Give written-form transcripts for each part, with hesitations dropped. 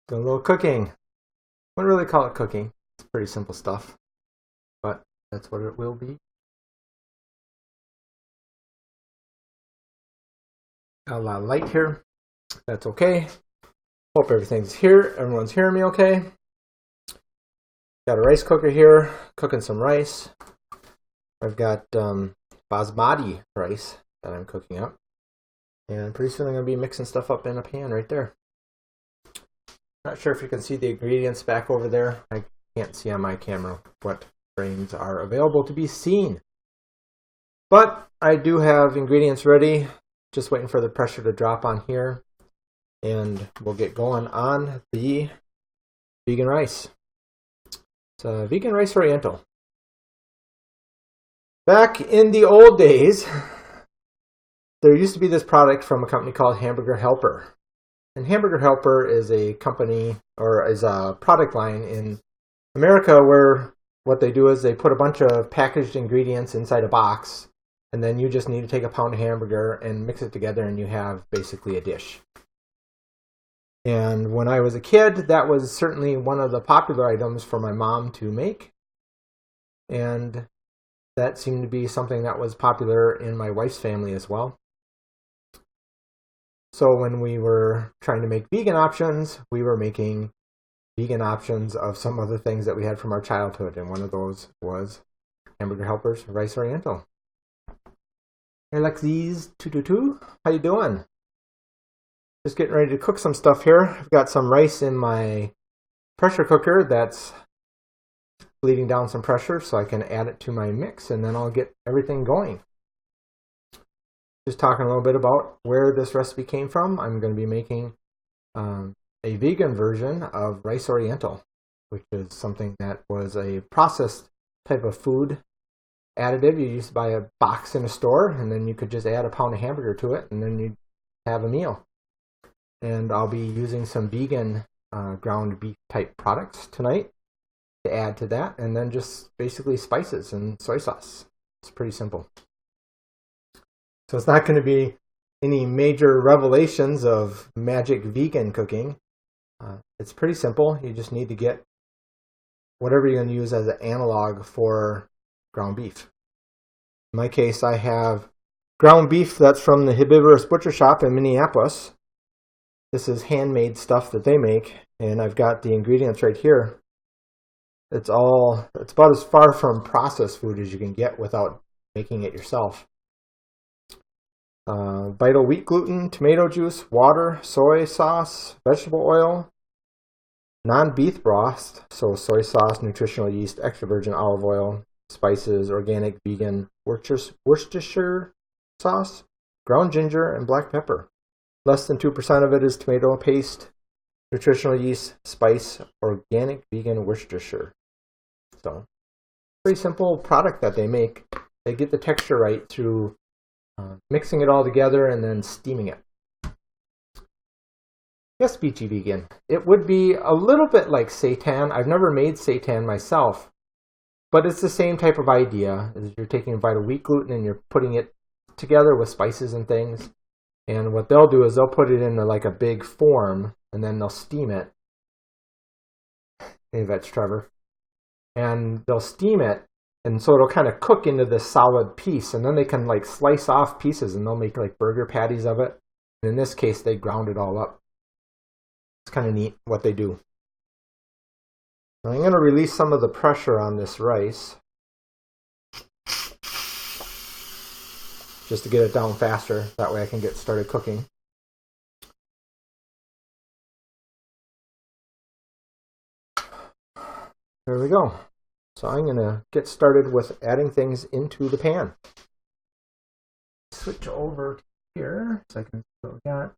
Do a little cooking. Wouldn't really call it cooking. It's pretty simple stuff, but that's what it will be. Got a lot of light here. That's okay. Hope everything's here. Everyone's hearing me okay. Got a rice cooker here, cooking some rice. I've got basmati rice that I'm cooking up. And pretty soon I'm going to be mixing stuff up in a pan right there. Not sure if you can see the ingredients back over there. I can't see on my camera what frames are available to be seen. But I do have ingredients ready. Just waiting for the pressure to drop on here. And we'll get going on the vegan rice. It's a vegan rice Oriental. Back in the old days, there used to be this product from a company called Hamburger Helper. And Hamburger Helper is a company, or is a product line in America where what they do is they put a bunch of packaged ingredients inside a box, and then you just need to take a pound of hamburger and mix it together and you have basically a dish. And when I was a kid, that was certainly one of the popular items for my mom to make. And that seemed to be something that was popular in my wife's family as well. So when we were trying to make vegan options, we were making vegan options of some of the things that we had from our childhood. And one of those was Hamburger Helper's Rice Oriental. Hey Lexies, 222, how you doing? Just getting ready to cook some stuff here. I've got some rice in my pressure cooker that's bleeding down some pressure so I can add it to my mix and then I'll get everything going. Just talking a little bit about where this recipe came from. I'm going to be making a vegan version of Rice Oriental, which is something that was a processed type of food additive. You used to buy a box in a store and then you could just add a pound of hamburger to it and then you'd have a meal. And I'll be using some vegan ground beef type products tonight to add to that, and then just basically spices and soy sauce. It's pretty simple. So it's not going to be any major revelations of magic vegan cooking. It's pretty simple. You just need to get whatever you're going to use as an analog for ground beef. In my case, I have ground beef that's from the Herbivorous Butcher Shop in Minneapolis. This is handmade stuff that they make, and I've got the ingredients right here. It's about as far from processed food as you can get without making it yourself. Vital wheat gluten, tomato juice, water, soy sauce, vegetable oil, non-beef broth, so soy sauce, nutritional yeast, extra virgin olive oil, spices, organic vegan Worcestershire sauce, ground ginger, and black pepper. Less than 2% of it is tomato paste, nutritional yeast, spice, organic vegan Worcestershire. So, pretty simple product that they make. They get the texture right through mixing it all together and then steaming it. Yes, Beachy Vegan. It would be a little bit like seitan. I've never made seitan myself, but it's the same type of idea. You're taking vital wheat gluten and you're putting it together with spices and things. And what they'll do is they'll put it in like a big form and then they'll steam it. Maybe that's Trevor. And they'll steam it, and so it'll kind of cook into this solid piece, and then they can like slice off pieces and they'll make like burger patties of it. And in this case, they ground it all up. It's kind of neat what they do. Now I'm going to release some of the pressure on this rice just to get it down faster. That way I can get started cooking. There we go. So I'm going to get started with adding things into the pan. Switch over to here so I can see what we got.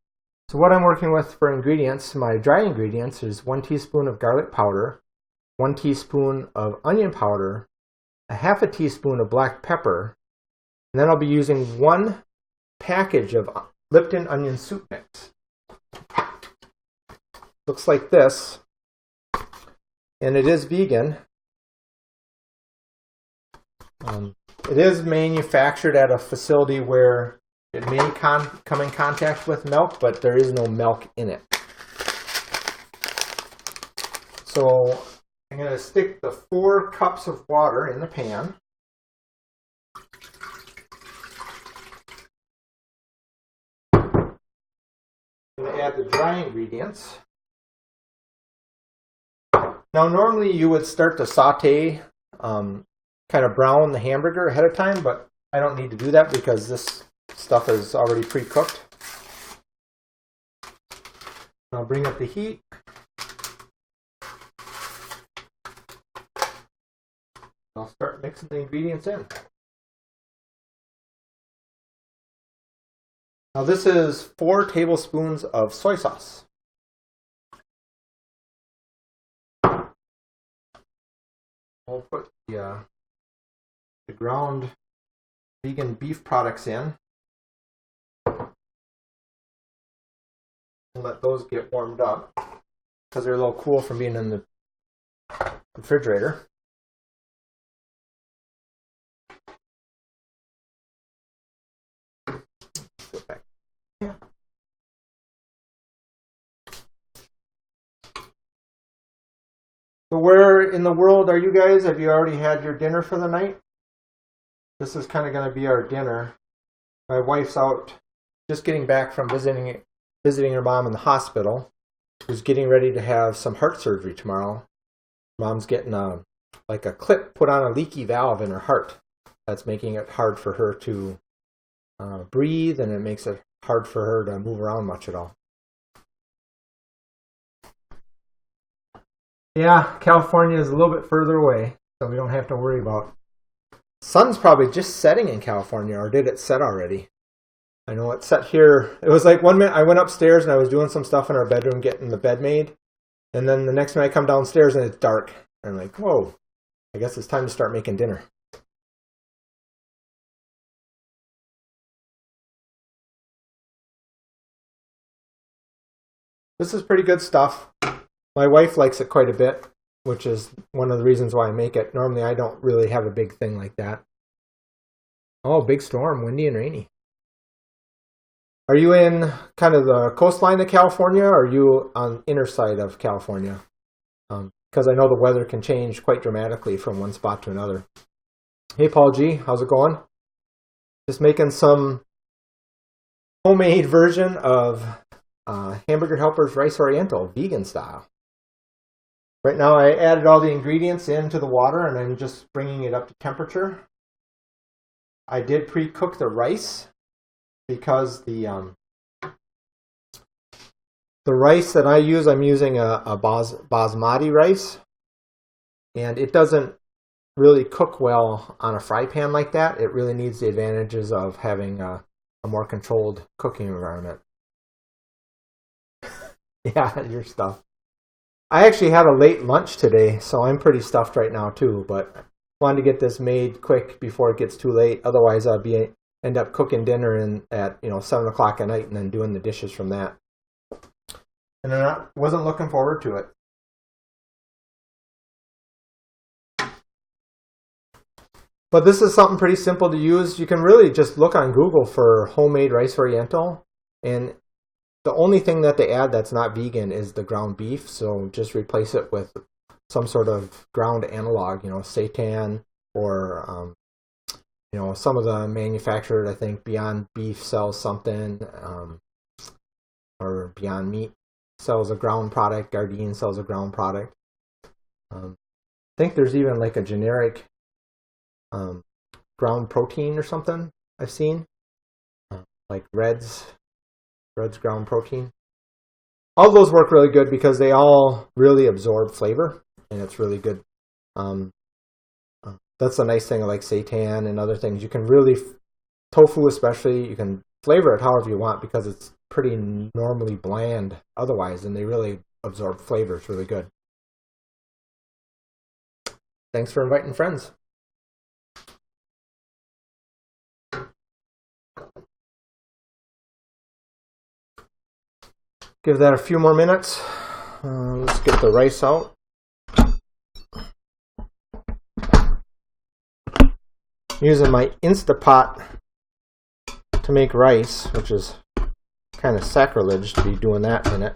So what I'm working with for ingredients, my dry ingredients, is 1 teaspoon of garlic powder, 1 teaspoon of onion powder, a half a teaspoon of black pepper, and then I'll be using 1 package of Lipton onion soup mix. Looks like this. And it is vegan. It is manufactured at a facility where it may come in contact with milk, but there is no milk in it. So I'm going to stick the 4 cups of water in the pan. I'm going to add the dry ingredients. Now normally you would start to saute, kind of brown the hamburger ahead of time, but I don't need to do that because this stuff is already pre-cooked. I'll bring up the heat. I'll start mixing the ingredients in. Now this is 4 tablespoons of soy sauce. We'll put the ground vegan beef products in. And let those get warmed up because they're a little cool from being in the refrigerator. Yeah. So where in the world are you guys? Have you already had your dinner for the night? This is kind of going to be our dinner. My wife's out just getting back from visiting her mom in the hospital, who's getting ready to have some heart surgery tomorrow. Mom's getting a clip put on a leaky valve in her heart. That's making it hard for her to breathe, and it makes it hard for her to move around much at all. Yeah, California is a little bit further away, so we don't have to worry about. Sun's probably just setting in California, or did it set already? I know it's set here. It was like 1 minute I went upstairs and I was doing some stuff in our bedroom, getting the bed made. And then the next minute I come downstairs and it's dark. And I'm like, whoa, I guess it's time to start making dinner. This is pretty good stuff. My wife likes it quite a bit, which is one of the reasons why I make it. Normally I don't really have a big thing like that. Oh, big storm, windy and rainy. Are you in kind of the coastline of California, or are you on inner side of California? Because I know the weather can change quite dramatically from one spot to another. Hey, Paul G, how's it going? Just making some homemade version of Hamburger Helper's Rice Oriental, vegan style. Right now I added all the ingredients into the water and I'm just bringing it up to temperature. I did pre-cook the rice, because the rice that I use, I'm using a basmati rice, and it doesn't really cook well on a fry pan like that. It really needs the advantages of having a more controlled cooking environment. Yeah, your stuff. I actually had a late lunch today, so I'm pretty stuffed right now too, but wanted to get this made quick before it gets too late. Otherwise I'll end up cooking dinner at 7 o'clock at night and then doing the dishes from that. And I wasn't looking forward to it. But this is something pretty simple to use. You can really just look on Google for homemade rice Oriental, and the only thing that they add that's not vegan is the ground beef, so just replace it with some sort of ground analog, seitan, or some of the manufacturers, I think Beyond Beef sells something, or Beyond Meat sells a ground product, Gardein sells a ground product. I think there's even like a generic ground protein or something I've seen, like Red's ground protein. All those work really good because they all really absorb flavor, and it's really good. That's the nice thing of like seitan and other things. You can really, tofu especially, you can flavor it however you want because it's pretty normally bland otherwise, and they really absorb flavors really good. Thanks for inviting friends. Give that a few more minutes. Let's get the rice out. Using my Instapot to make rice, which is kind of sacrilege to be doing that in it.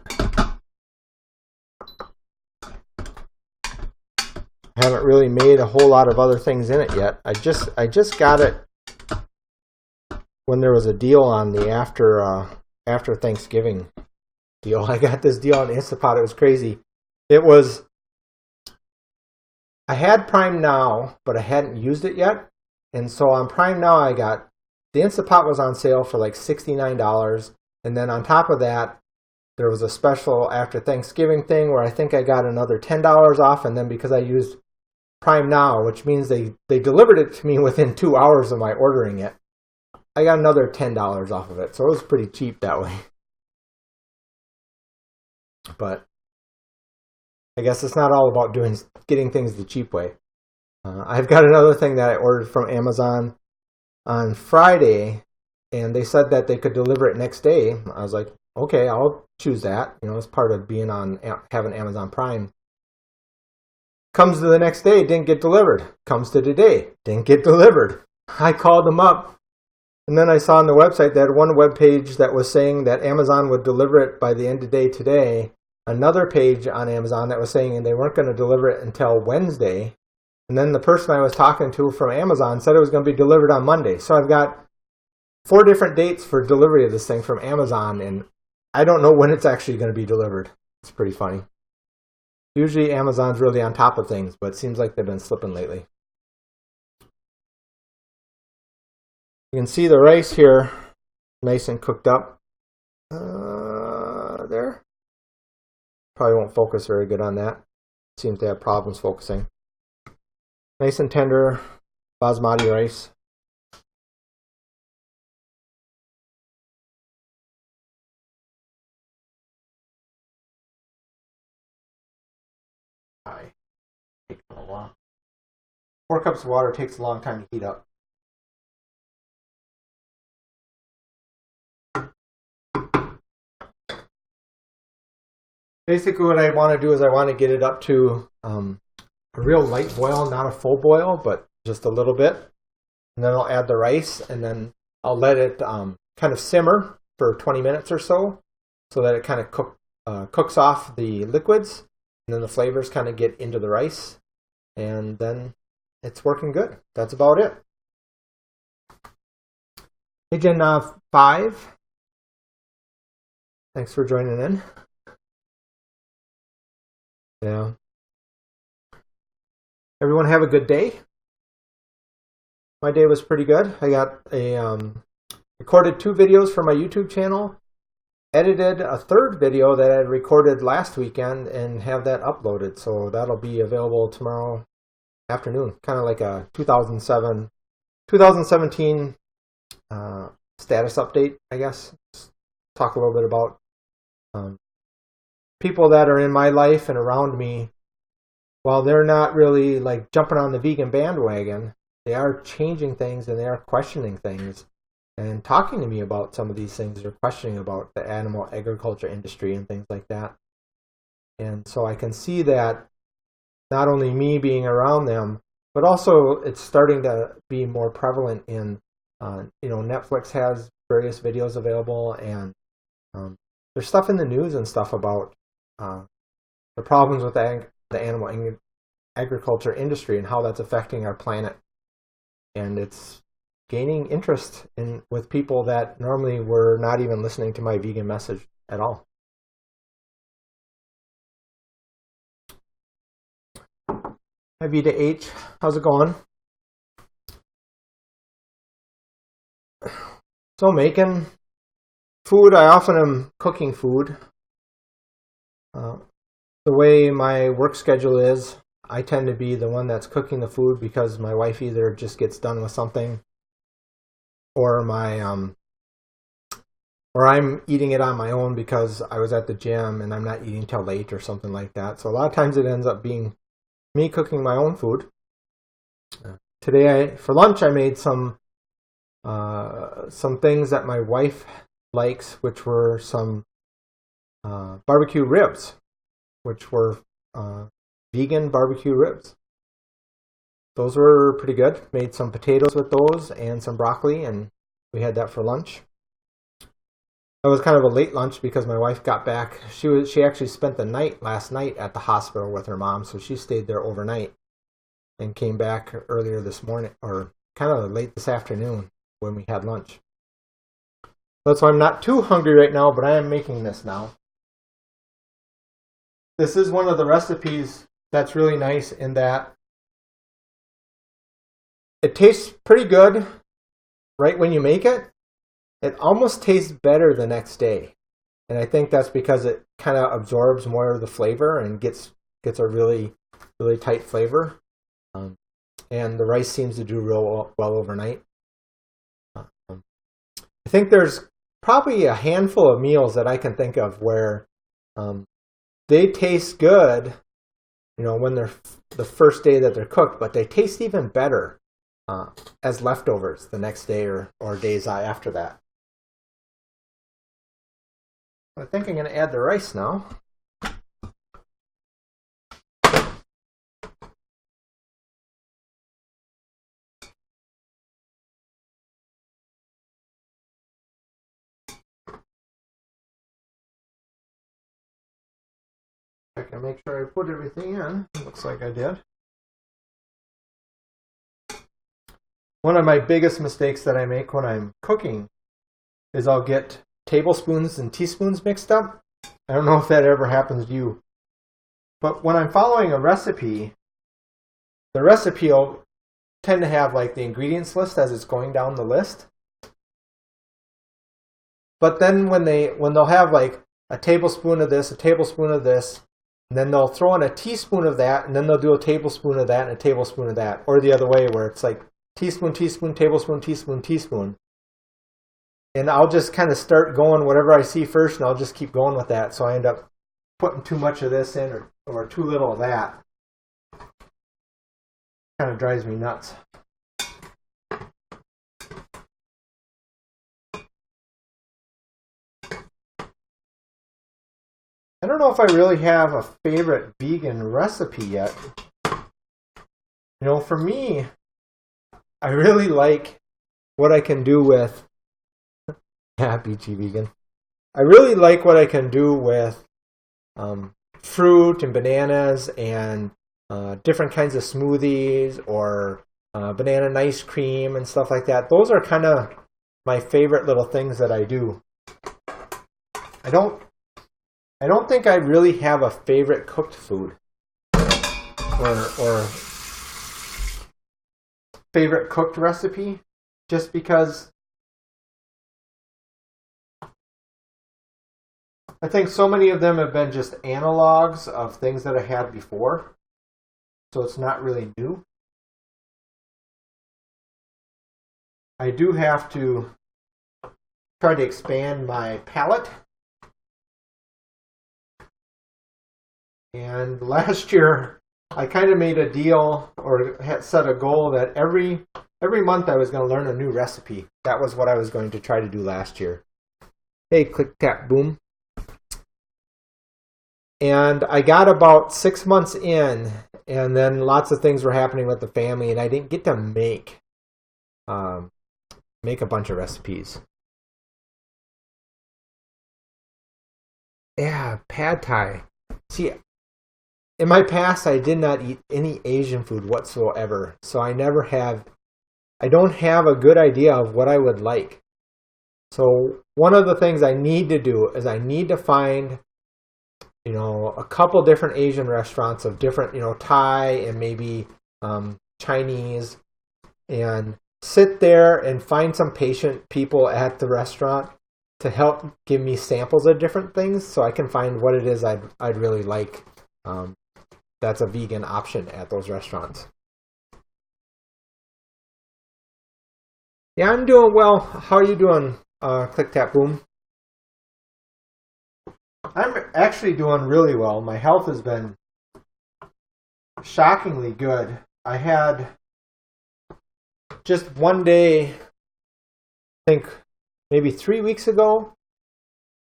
I haven't really made a whole lot of other things in it yet. I just got it when there was a deal on the after Thanksgiving deal. I got this deal on Instapot. It was crazy. I had Prime Now, but I hadn't used it yet. And so on Prime Now, I got the Instapot was on sale for like $69. And then on top of that, there was a special after Thanksgiving thing where I think I got another $10 off. And then because I used Prime Now, which means they delivered it to me within 2 hours of my ordering it, I got another $10 off of it. So it was pretty cheap that way. But I guess it's not all about getting things the cheap way. I've got another thing that I ordered from Amazon on Friday, and they said that they could deliver it next day. I was like, okay, I'll choose that. You know, it's part of being having Amazon Prime. Comes to the next day, didn't get delivered. Comes to today, didn't get delivered. I called them up, and then I saw on the website that one web page that was saying that Amazon would deliver it by the end of the day today. Another page on Amazon that was saying they weren't going to deliver it until Wednesday. And then the person I was talking to from Amazon said it was going to be delivered on Monday. So I've got 4 different dates for delivery of this thing from Amazon, and I don't know when it's actually going to be delivered. It's pretty funny. Usually Amazon's really on top of things, but it seems like they've been slipping lately. You can see the rice here, nice and cooked up. There. Probably won't focus very good on that. Seems to have problems focusing. Nice and tender basmati rice. Takes a while. 4 cups of water takes a long time to heat up. Basically what I want to do is I want to get it up to a real light boil, not a full boil, but just a little bit. And then I'll add the rice, and then I'll let it kind of simmer for 20 minutes or so that it kind of cooks off the liquids, and then the flavors kind of get into the rice, and then it's working good. That's about it. Hey Gen 5, thanks for joining in. Yeah. Everyone have a good day. My day was pretty good. I got recorded 2 videos for my YouTube channel, edited a 3rd video that I had recorded last weekend, and have that uploaded. So that'll be available tomorrow afternoon. Kind of like a 2017 status update, I guess. Just talk a little bit about people that are in my life and around me. While they're not really like jumping on the vegan bandwagon, they are changing things and they are questioning things and talking to me about some of these things. They're questioning about the animal agriculture industry and things like that. And so I can see that not only me being around them, but also it's starting to be more prevalent in, Netflix has various videos available, and there's stuff in the news and stuff about the problems with the animal agriculture industry and how that's affecting our planet. And it's gaining interest with people that normally were not even listening to my vegan message at all. Hi Vita H, how's it going? So making food, I often am cooking food. The way my work schedule is, I tend to be the one that's cooking the food because my wife either just gets done with something, or or I'm eating it on my own because I was at the gym and I'm not eating till late or something like that. So a lot of times it ends up being me cooking my own food. Today for lunch I made some things that my wife likes, which were some barbecue ribs, which were vegan barbecue ribs. Those were pretty good. Made some potatoes with those and some broccoli, and we had that for lunch. That was kind of a late lunch because my wife got back. She actually spent the night last night at the hospital with her mom, so she stayed there overnight. and came back earlier this morning, or kind of late this afternoon when we had lunch. So I'm not too hungry right now, but I am making this now. This is one of the recipes that's really nice in that it tastes pretty good right when you make it. It almost tastes better the next day. And I think that's because it kind of absorbs more of the flavor and gets a really, really tight flavor. And the rice seems to do real well overnight. I think there's probably a handful of meals that I can think of where they taste good, when they're the first day that they're cooked, but they taste even better as leftovers the next day or days after that. I think I'm going to add the rice now. I can make sure I put everything in. Looks like I did. One of my biggest mistakes that I make when I'm cooking is I'll get tablespoons and teaspoons mixed up. I don't know if that ever happens to you. But when I'm following a recipe, the recipe will tend to have like the ingredients list as it's going down the list. But then when they'll have like a tablespoon of this, and then they'll throw in a teaspoon of that, and then they'll do a tablespoon of that and a tablespoon of that. Or the other way where it's like teaspoon, teaspoon, tablespoon, teaspoon, teaspoon. And I'll just kind of start going whatever I see first, and I'll just keep going with that. So I end up putting too much of this in or too little of that. Kind of drives me nuts. I don't know if I really have a favorite vegan recipe yet. For me, I really like what I can do with Peachy Vegan. I really like what I can do with fruit and bananas and different kinds of smoothies or banana and ice cream and stuff like that. Those are kind of my favorite little things that I do. I don't think I really have a favorite cooked food or favorite cooked recipe, just because I think so many of them have been just analogs of things that I had before, so it's not really new. I do have to try to expand my palate. And last year, I kind of made a deal or had set a goal that every month I was going to learn a new recipe. That was what I was going to try to do last year. Hey, click, tap, boom. And I got about 6 months in, and then lots of things were happening with the family, and I didn't get to make a bunch of recipes. Yeah, pad thai. See, in my past, I did not eat any Asian food whatsoever, so I don't have a good idea of what I would like. So one of the things I need to do is I need to find, a couple different Asian restaurants of different, Thai and maybe Chinese, and sit there and find some patient people at the restaurant to help give me samples of different things so I can find what it is I'd really like. That's a vegan option at those restaurants. Yeah, I'm doing well. How are you doing, Click Tap Boom? I'm actually doing really well. My health has been shockingly good. I had just one day, I think maybe 3 weeks ago,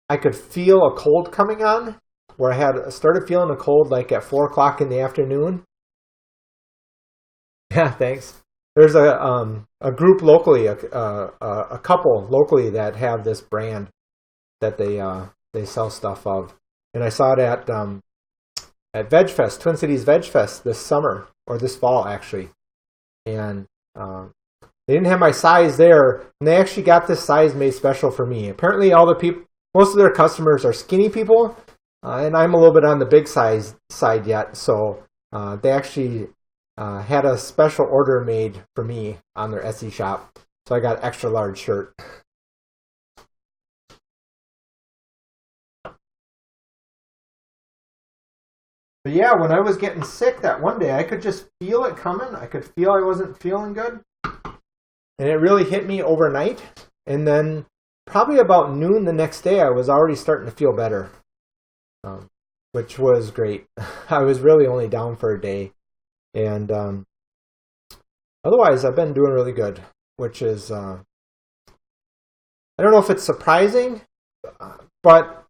I could feel a cold coming on, where I started feeling a cold like at 4 o'clock in the afternoon. Yeah, thanks. There's a group locally, a couple locally that have this brand that they sell stuff of, and I saw it at at Veg Fest, Twin Cities Veg Fest this summer, or this fall actually. And they didn't have my size there, and they actually got this size made special for me. Apparently all the people, most of their customers are skinny people, and I'm a little bit on the big size side yet, so they actually had a special order made for me on their Etsy shop. So I got an extra large shirt. But yeah, when I was getting sick that one day, I could just feel it coming. I could feel I wasn't feeling good. And it really hit me overnight. And then probably about noon the next day, I was already starting to feel better, which was great. I was really only down for a day. And otherwise, I've been doing really good, which is, I don't know if it's surprising, but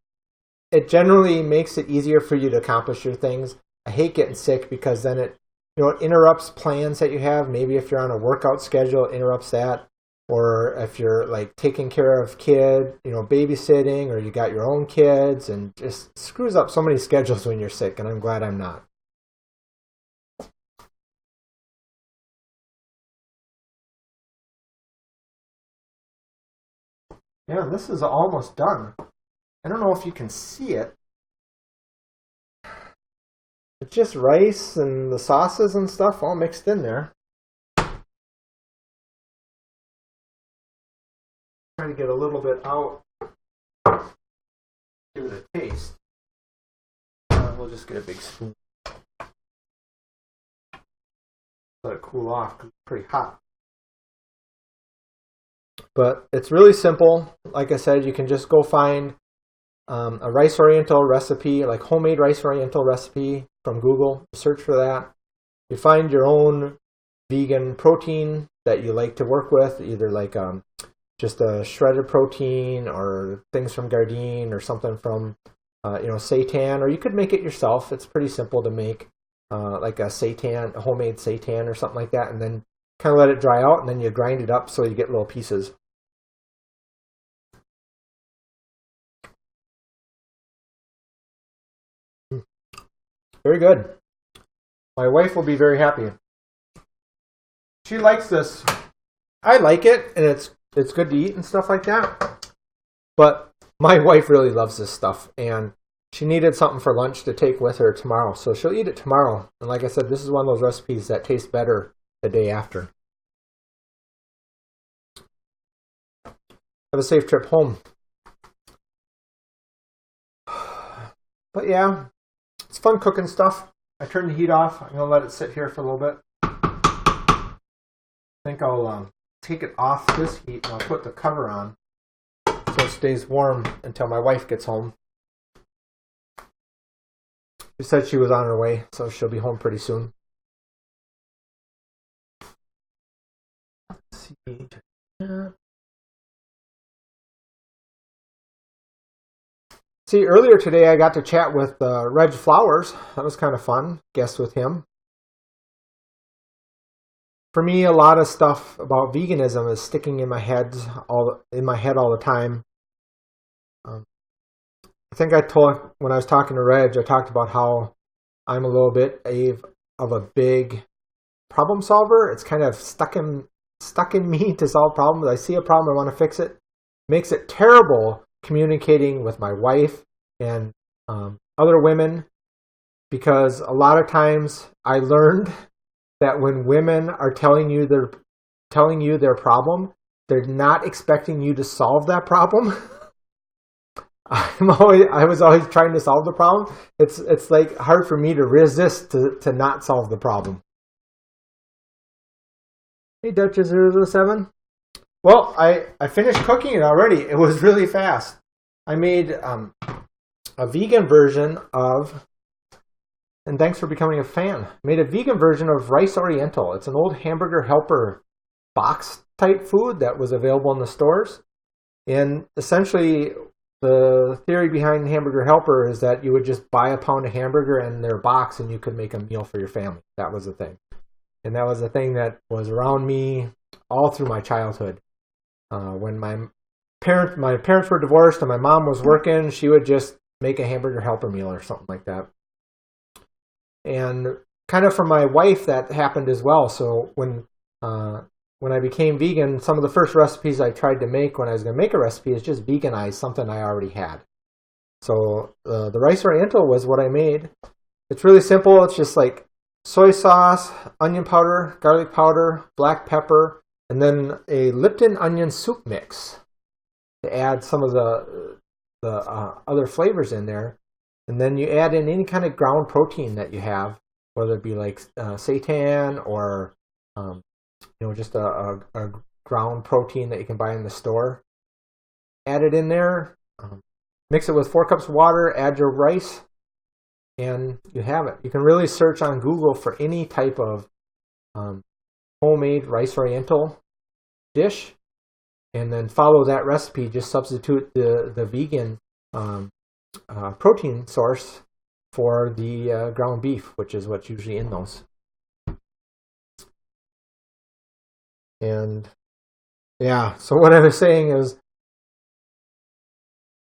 it generally makes it easier for you to accomplish your things. I hate getting sick because then it interrupts plans that you have. Maybe if you're on a workout schedule, it interrupts that. Or if you're like taking care of babysitting, or you got your own kids, and just screws up so many schedules when you're sick, and I'm glad I'm not. Yeah, this is almost done. I don't know if you can see it. It's just rice and the sauces and stuff all mixed in there. Try to get a little bit out. Give it a taste. We'll just get a big spoon. Let it cool off because it's pretty hot. But it's really simple. Like I said, you can just go find a rice Oriental recipe, like homemade rice Oriental recipe from Google. Search for that. You find your own vegan protein that you like to work with, either like just a shredded protein or things from Gardein or something from seitan, or you could make it yourself. It's pretty simple to make, like a homemade seitan or something like that, and then kind of let it dry out, and then you grind it up so you get little pieces. Very good. My wife will be very happy. She likes this. I like it, and it's good to eat and stuff like that. But my wife really loves this stuff, and she needed something for lunch to take with her tomorrow, so she'll eat it tomorrow. And like I said, this is one of those recipes that tastes better the day after. Have a safe trip home. But yeah, it's fun cooking stuff. I turned the heat off. I'm going to let it sit here for a little bit. I think I'll take it off this heat and I'll put the cover on so it stays warm until my wife gets home. She said she was on her way, so she'll be home pretty soon. Let's see. See, earlier today I got to chat with Reg Flowers. That was kind of fun. Guest with him. For me, a lot of stuff about veganism is sticking in my head all the time. I think when I was talking to Reg, I talked about how I'm a little bit of a big problem solver. It's kind of stuck in me to solve problems. I see a problem, I want to fix it. Makes it terrible communicating with my wife and other women, because a lot of times I learned that when women are telling you their problem, they're not expecting you to solve that problem. I was always trying to solve the problem. It's like hard for me to resist to not solve the problem. Hey, Duchess007. Well, I finished cooking it already. It was really fast. I made a vegan version of, and thanks for becoming a fan, made a vegan version of Rice Oriental. It's an old hamburger helper box type food that was available in the stores. And essentially, the theory behind Hamburger Helper is that you would just buy a pound of hamburger in their box and you could make a meal for your family. That was the thing. And that was the thing that was around me all through my childhood. When my parents were divorced and my mom was working, she would just make a Hamburger Helper meal or something like that. And kind of for my wife, that happened as well. So when I became vegan, some of the first recipes I tried to make when I was going to make a recipe is just veganize something I already had. So the rice Oriental was what I made. It's really simple. It's just like soy sauce, onion powder, garlic powder, black pepper, and then a Lipton onion soup mix to add some of the other flavors in there. And then you add in any kind of ground protein that you have, whether it be like seitan or just a ground protein that you can buy in the store. Add it in there, mix it with 4 cups of water, add your rice, and you have it. You can really search on Google for any type of homemade rice Oriental dish, and then follow that recipe. Just substitute the vegan protein source for the ground beef, which is what's usually in those. And yeah, so what I was saying is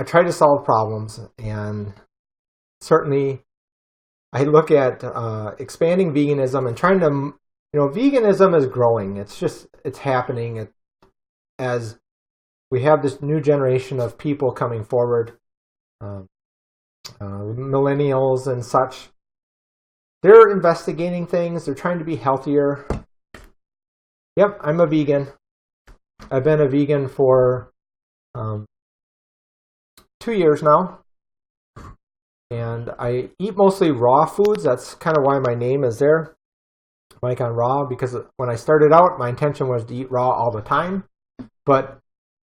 I try to solve problems, and certainly I look at expanding veganism and trying to, veganism is growing. It's happening as we have this new generation of people coming forward, millennials and such. They're investigating things. They're trying to be healthier. Yep, I'm a vegan. I've been a vegan for 2 years now. And I eat mostly raw foods. That's kind of why my name is there, Mike on Raw, because when I started out, my intention was to eat raw all the time. But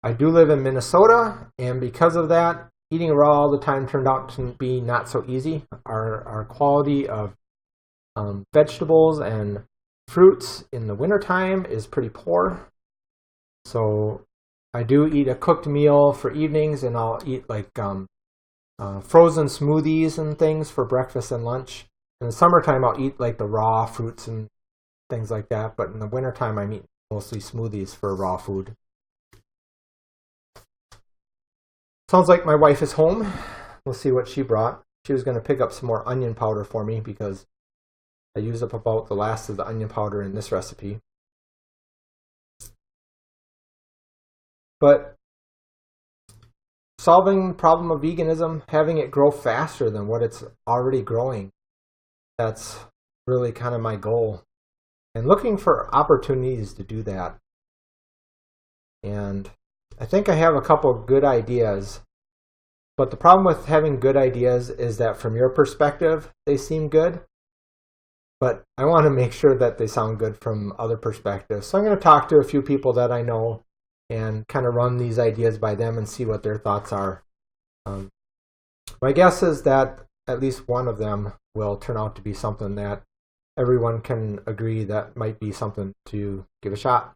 I do live in Minnesota, and because of that, eating raw all the time turned out to be not so easy. Our quality of vegetables and fruits in the wintertime is pretty poor. So I do eat a cooked meal for evenings, and I'll eat like frozen smoothies and things for breakfast and lunch. In the summertime, I'll eat like the raw fruits and things like that. But in the wintertime, I eat mostly smoothies for raw food. Sounds like my wife is home. We'll see what she brought. She was going to pick up some more onion powder for me because I used up about the last of the onion powder in this recipe. But solving the problem of veganism, having it grow faster than what it's already growing, that's really kind of my goal. And looking for opportunities to do that. And I think I have a couple of good ideas. But the problem with having good ideas is that from your perspective, they seem good. But I want to make sure that they sound good from other perspectives. So I'm going to talk to a few people that I know and kind of run these ideas by them and see what their thoughts are. My guess is that at least one of them will turn out to be something that everyone can agree that might be something to give a shot.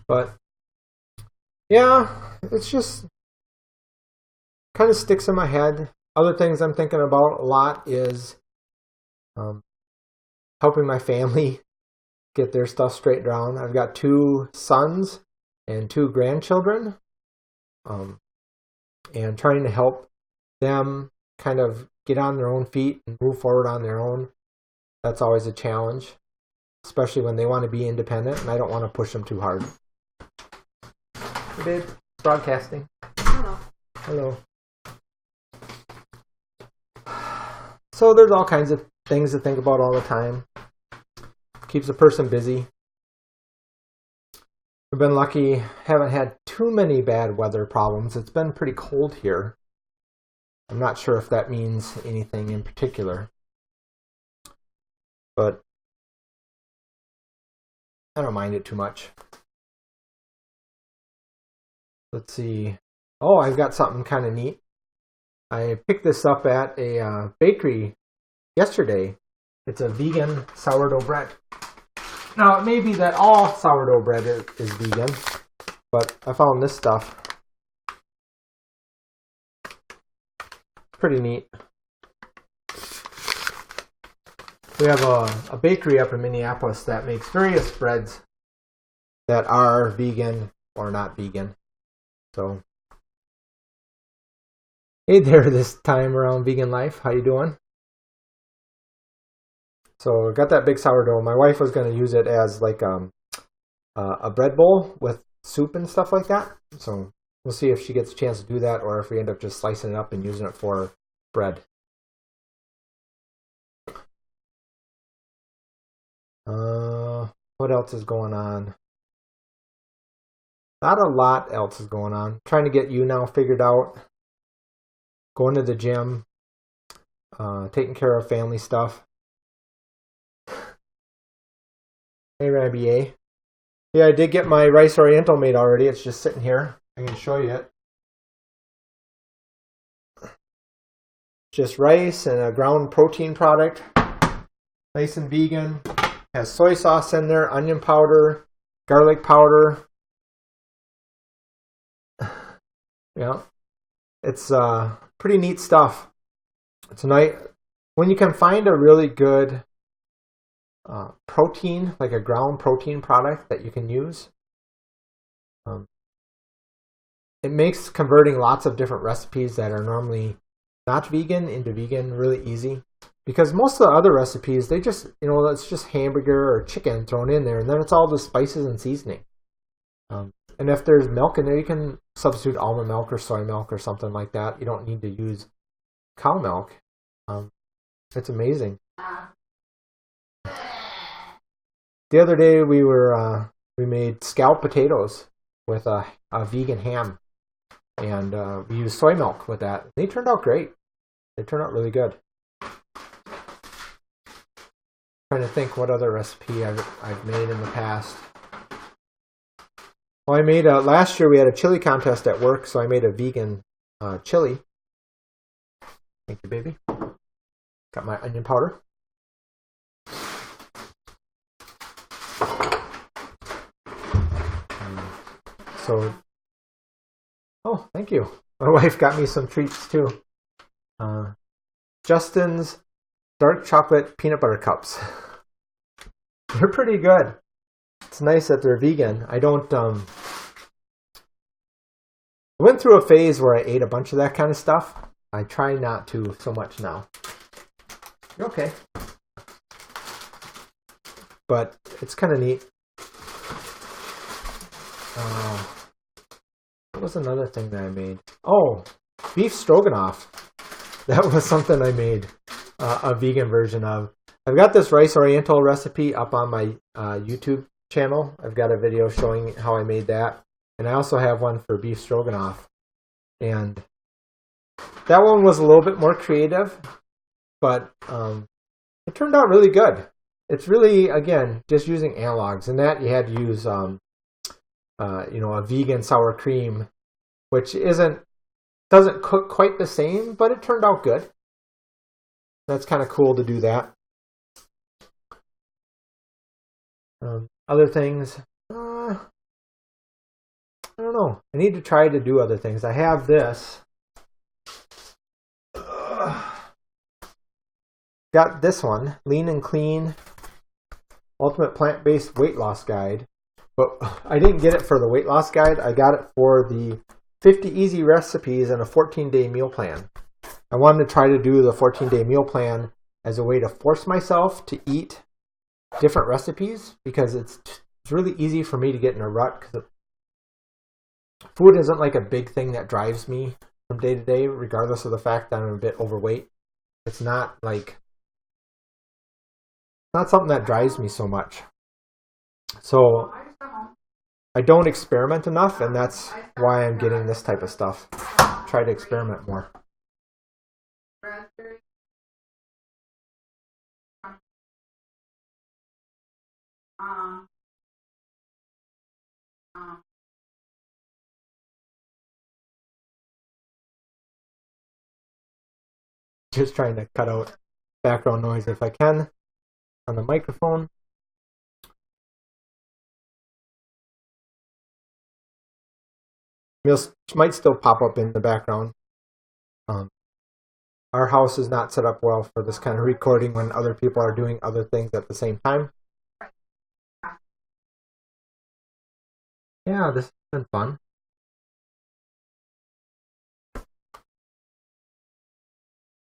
But yeah, it's just kind of sticks in my head. Other things I'm thinking about a lot is helping my family get their stuff straightened around. I've got 2 sons and 2 grandchildren, and trying to help them kind of get on their own feet and move forward on their own. That's always a challenge, especially when they want to be independent, and I don't want to push them too hard. Hey, babe, broadcasting. Hello. Hello. So there's all kinds of things to think about all the time. Keeps a person busy. We've been lucky, haven't had too many bad weather problems. It's been pretty cold here. I'm not sure if that means anything in particular. But I don't mind it too much. Let's see. Oh, I've got something kind of neat. I picked this up at a bakery yesterday. It's a vegan sourdough bread. Now, it may be that all sourdough bread is vegan, but I found this stuff pretty neat. We have a bakery up in Minneapolis that makes various breads that are vegan or not vegan. So, hey there, this time around Vegan Life. How you doing? So, got that big sourdough. My wife was going to use it as like a bread bowl with soup and stuff like that. So, we'll see if she gets a chance to do that or if we end up just slicing it up and using it for bread. What else is going on? Not a lot else is going on. Trying to get YouNow figured out. Going to the gym. Taking care of family stuff. Hey, Rabbi A. Yeah, I did get my rice Oriental made already. It's just sitting here. I can show you it. Just rice and a ground protein product. Nice and vegan. Has soy sauce in there, onion powder, garlic powder. Yeah, it's pretty neat stuff. It's nice when you can find a really good protein, like a ground protein product that you can use. It makes converting lots of different recipes that are normally not vegan into vegan really easy. Because most of the other recipes, they just, it's just hamburger or chicken thrown in there, and then it's all the spices and seasoning. And if there's milk in there, you can substitute almond milk or soy milk or something like that. You don't need to use cow milk. It's amazing. The other day we made scalloped potatoes with a vegan ham, and we used soy milk with that. They turned out great. They turned out really good. Trying to think what other recipe I've made in the past. Well, I made last year we had a chili contest at work, so I made a vegan chili. Thank you, baby. Got my onion powder. Oh, thank you. My wife got me some treats too. Justin's dark chocolate peanut butter cups. They're pretty good. It's nice that they're vegan. I went through a phase where I ate a bunch of that kind of stuff. I try not to so much now. You're okay. But it's kind of neat. What was another thing that I made? Oh, beef stroganoff. That was something I made a vegan version of. I've got this rice Oriental recipe up on my YouTube channel. I've got a video showing how I made that. And I also have one for beef stroganoff. And that one was a little bit more creative, but it turned out really good. It's really, again, just using analogs. And that you had to use, a vegan sour cream, which doesn't cook quite the same, but it turned out good. That's kind of cool to do that. Other things, I don't know. I need to try to do other things. I have this. Got this one, Lean and Clean, Ultimate Plant-Based Weight Loss Guide. But I didn't get it for the weight loss guide. I got it for the 50 easy recipes and a 14-day meal plan. I wanted to try to do the 14-day meal plan as a way to force myself to eat different recipes, because it's really easy for me to get in a rut, because food isn't like a big thing that drives me from day to day, regardless of the fact that I'm a bit overweight. It's not something that drives me so much. So I don't experiment enough, and that's why I'm getting this type of stuff. Try to experiment more. Just trying to cut out background noise if I can on the microphone. It might still pop up in the background. our house is not set up well for this kind of recording when other people are doing other things at the same time. Yeah, this has been fun.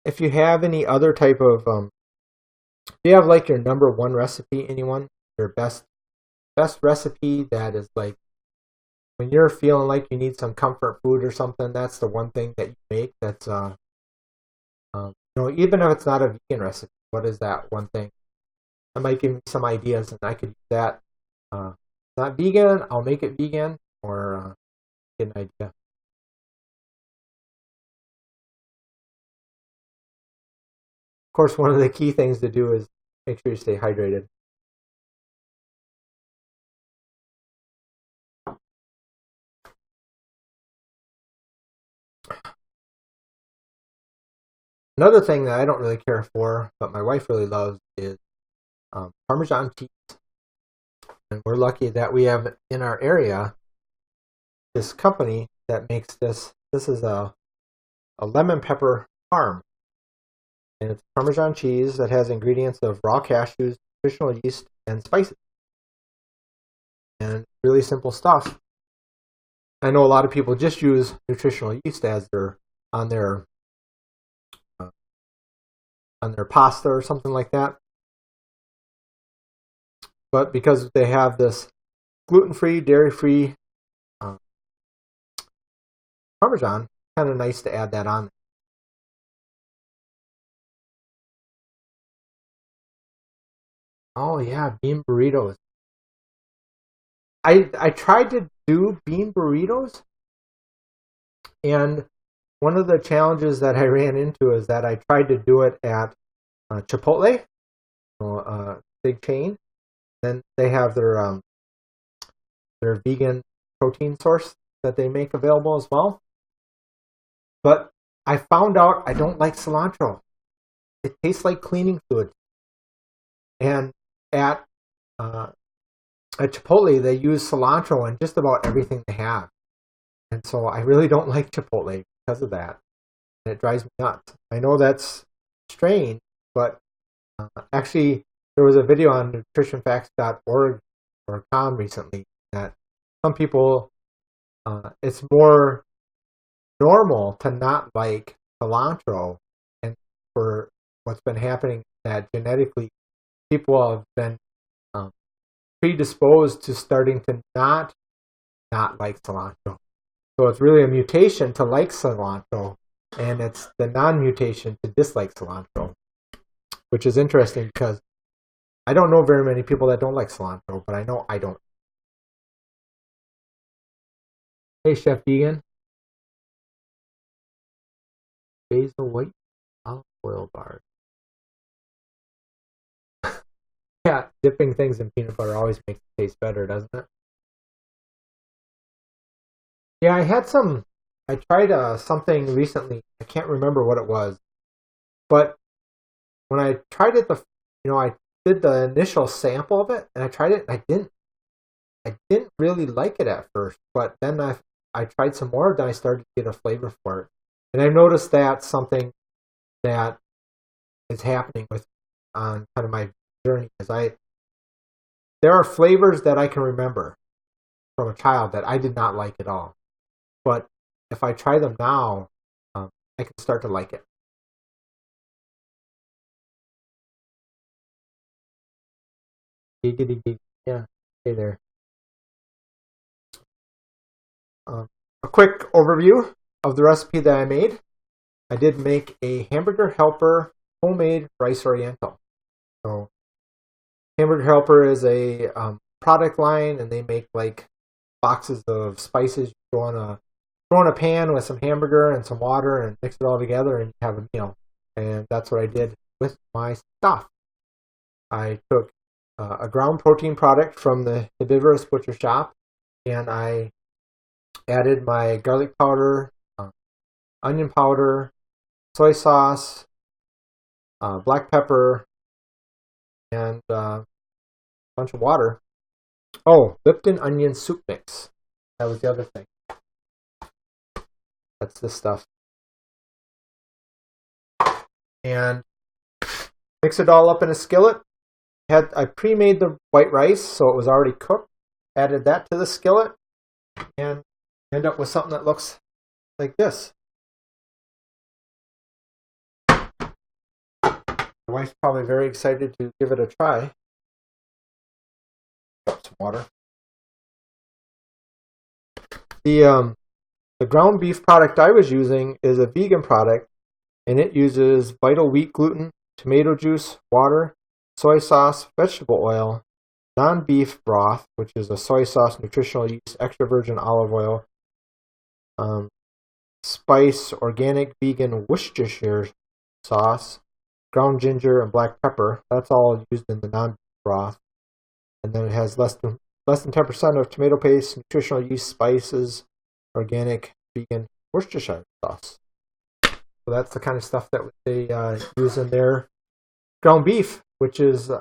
If you have any other type of, if you have like your number one recipe, anyone, your best recipe that is like, when you're feeling like you need some comfort food or something, that's the one thing that you make that's, even if it's not a vegan recipe, what is that one thing? That might give me some ideas and I could use that. It's not vegan, I'll make it vegan, or get an idea. Of course, one of the key things to do is make sure you stay hydrated. Another thing that I don't really care for, but my wife really loves, is Parmesan cheese. And we're lucky that we have in our area this company that makes this. This is a lemon pepper parm. And it's Parmesan cheese that has ingredients of raw cashews, nutritional yeast, and spices. And really simple stuff. I know a lot of people just use nutritional yeast as on their pasta or something like that. But because they have this gluten-free, dairy-free Parmesan, kind of nice to add that on. Oh yeah, bean burritos. I tried to do bean burritos, and one of the challenges that I ran into is that I tried to do it at Chipotle, big chain. Then they have their vegan protein source that they make available as well. But I found out I don't like cilantro. It tastes like cleaning fluid. And at Chipotle, they use cilantro in just about everything they have. And so I really don't like Chipotle because of that. And it drives me nuts. I know that's strange, but actually, there was a video on nutritionfacts.org or com recently that some people, it's more normal to not like cilantro, and for what's been happening that genetically people have been predisposed to starting to not like cilantro. So it's really a mutation to like cilantro, and it's the non-mutation to dislike cilantro, which is interesting because I don't know very many people that don't like cilantro, but I know I don't. Hey, Chef Vegan. Basil white olive oil bars. Yeah, dipping things in peanut butter always makes it taste better, doesn't it? Yeah, I tried something recently. I can't remember what it was. But when I tried it, I did the initial sample of it, and I tried it, and I didn't really like it at first. But then I tried some more, then I started to get a flavor for it. And I noticed that's something that is happening on kind of my journey. There are flavors that I can remember from a child that I did not like at all. But if I try them now, I can start to like it. Yeah, hey there. A quick overview of the recipe that I made. I did make a hamburger helper homemade rice Oriental. So, hamburger helper is a product line, and they make like boxes of spices. You throw in a pan with some hamburger and some water, and mix it all together, and you have a meal. And that's what I did with my stuff. I took a ground protein product from the Herbivorous Butcher Shop, and I added my garlic powder, onion powder, soy sauce, black pepper, and a bunch of water. Oh, Lipton onion soup mix. That was the other thing. That's this stuff. and mix it all up in a skillet. I pre-made the white rice, so it was already cooked. Added that to the skillet, and end up with something that looks like this. My wife's probably very excited to give it a try. Some water. The ground beef product I was using is a vegan product, and it uses vital wheat gluten, tomato juice, water, soy sauce, vegetable oil, non-beef broth, which is a soy sauce, nutritional yeast, extra virgin olive oil, spice, organic vegan Worcestershire sauce, ground ginger, and black pepper. That's all used in the non-beef broth. And then it has less than 10% of tomato paste, nutritional yeast, spices, organic vegan Worcestershire sauce. So that's the kind of stuff that they use in their ground beef, which is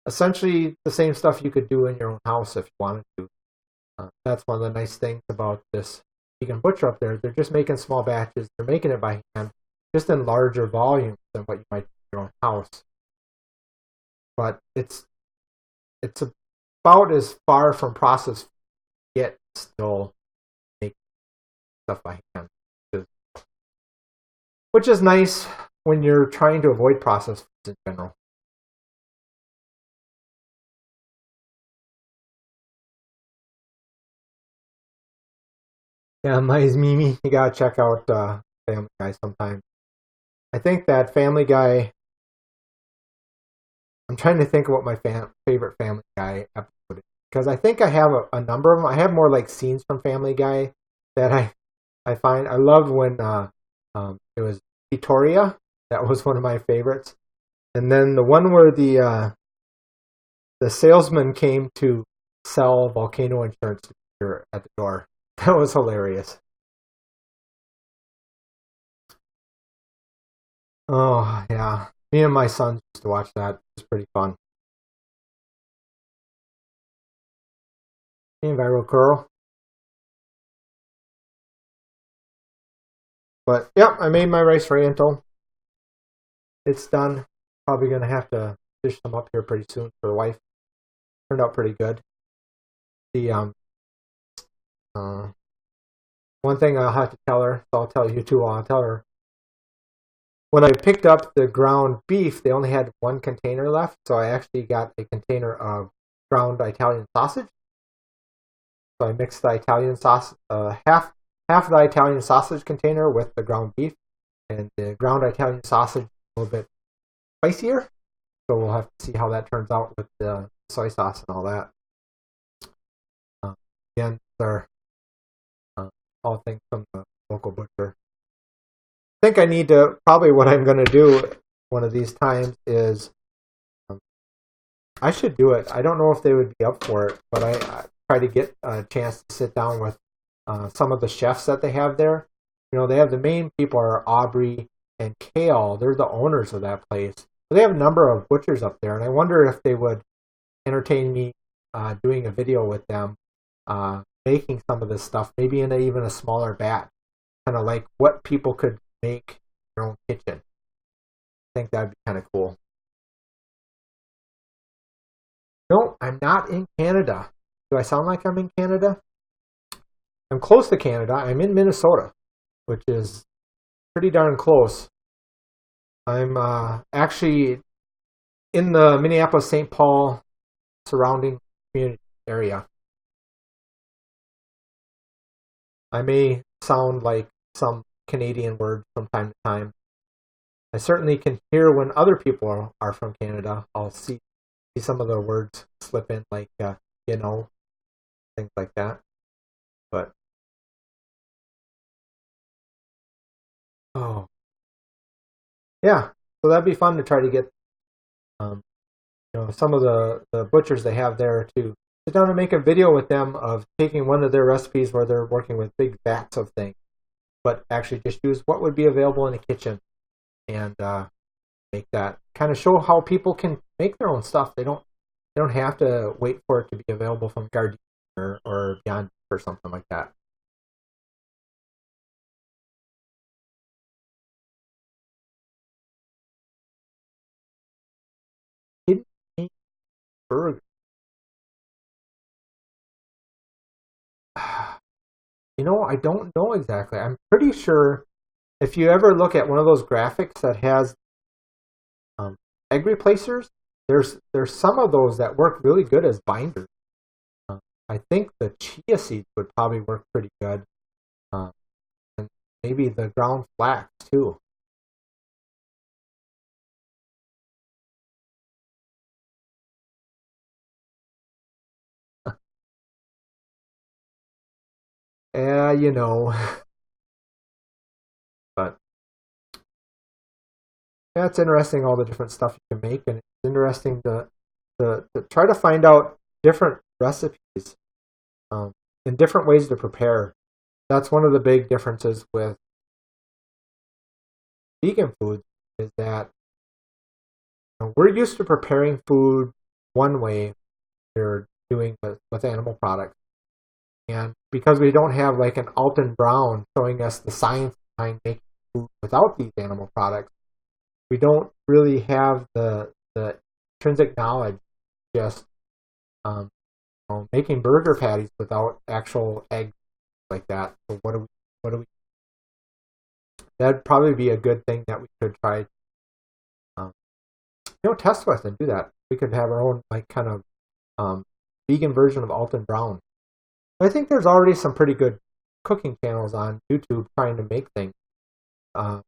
essentially the same stuff you could do in your own house if you wanted to. That's one of the nice things about this vegan butcher up there. They're just making small batches. They're making it by hand, just in larger volumes than what you might do in your own house. But it's about as far from processed yet still make stuff by hand, which is nice when you're trying to avoid processed foods in general. Yeah, nice Mimi. You gotta check out Family Guy sometime. I think that Family Guy. I'm trying to think of what my favorite Family Guy episode is, because I think I have a number of them. I have more like scenes from Family Guy that I find. I loved when it was Victoria. That was one of my favorites. And then the one where the salesman came to sell volcano insurance at the door. That was hilarious. Oh yeah, me and my son used to watch that. It was pretty fun. Hey, Viral Girl. But yep, I made my rice Oriental. It's done. Probably gonna have to dish some up here pretty soon for the wife. Turned out pretty good. The one thing I'll have to tell her, so I'll tell you too. I'll tell her. When I picked up the ground beef, they only had one container left, so I actually got a container of ground Italian sausage. So I mixed the Italian sauce, half of the Italian sausage container with the ground beef, and the ground Italian sausage a little bit spicier. So we'll have to see how that turns out with the soy sauce and all that. Again, they're all things from the local butcher. I think I need to, probably what I'm going to do one of these times is, I should do it. I don't know if they would be up for it, but I try to get a chance to sit down with some of the chefs that they have there. You know, they have the main people are Aubrey and Kale. They're the owners of that place. So they have a number of butchers up there, and I wonder if they would entertain me doing a video with them, making some of this stuff, maybe in even a smaller batch, kind of like what people could make in their own kitchen. I think that'd be kind of cool. No, I'm not in Canada. Do I sound like I'm in Canada? I'm close to Canada. I'm in Minnesota, which is pretty darn close. I'm actually in the Minneapolis-St. Paul surrounding community area. I may sound like some Canadian words from time to time. I certainly can hear when other people are from Canada. I'll see some of the words slip in, like, you know, things like that. But, oh, yeah. So that'd be fun to try to get, some of the butchers they have there to sit down and make a video with them of taking one of their recipes where they're working with big vats of things, but actually just use what would be available in the kitchen and make that, kind of show how people can make their own stuff. They don't have to wait for it to be available from Gardein or Beyond or something like that. burger. You know, I don't know exactly. I'm pretty sure if you ever look at one of those graphics that has egg replacers, there's some of those that work really good as binders. I think the chia seeds would probably work pretty good, and maybe the ground flax too. Yeah, you know, but yeah, it's interesting all the different stuff you can make, and it's interesting to try to find out different recipes and different ways to prepare. That's one of the big differences with vegan food is that we're used to preparing food one way we're doing with animal products. And because we don't have like an Alton Brown showing us the science behind making food without these animal products, we don't really have the intrinsic knowledge just making burger patties without actual eggs like that. So what do we that'd probably be a good thing that we could try test with and do that. We could have our own like kind of vegan version of Alton Brown. I think there's already some pretty good cooking channels on YouTube trying to make things. The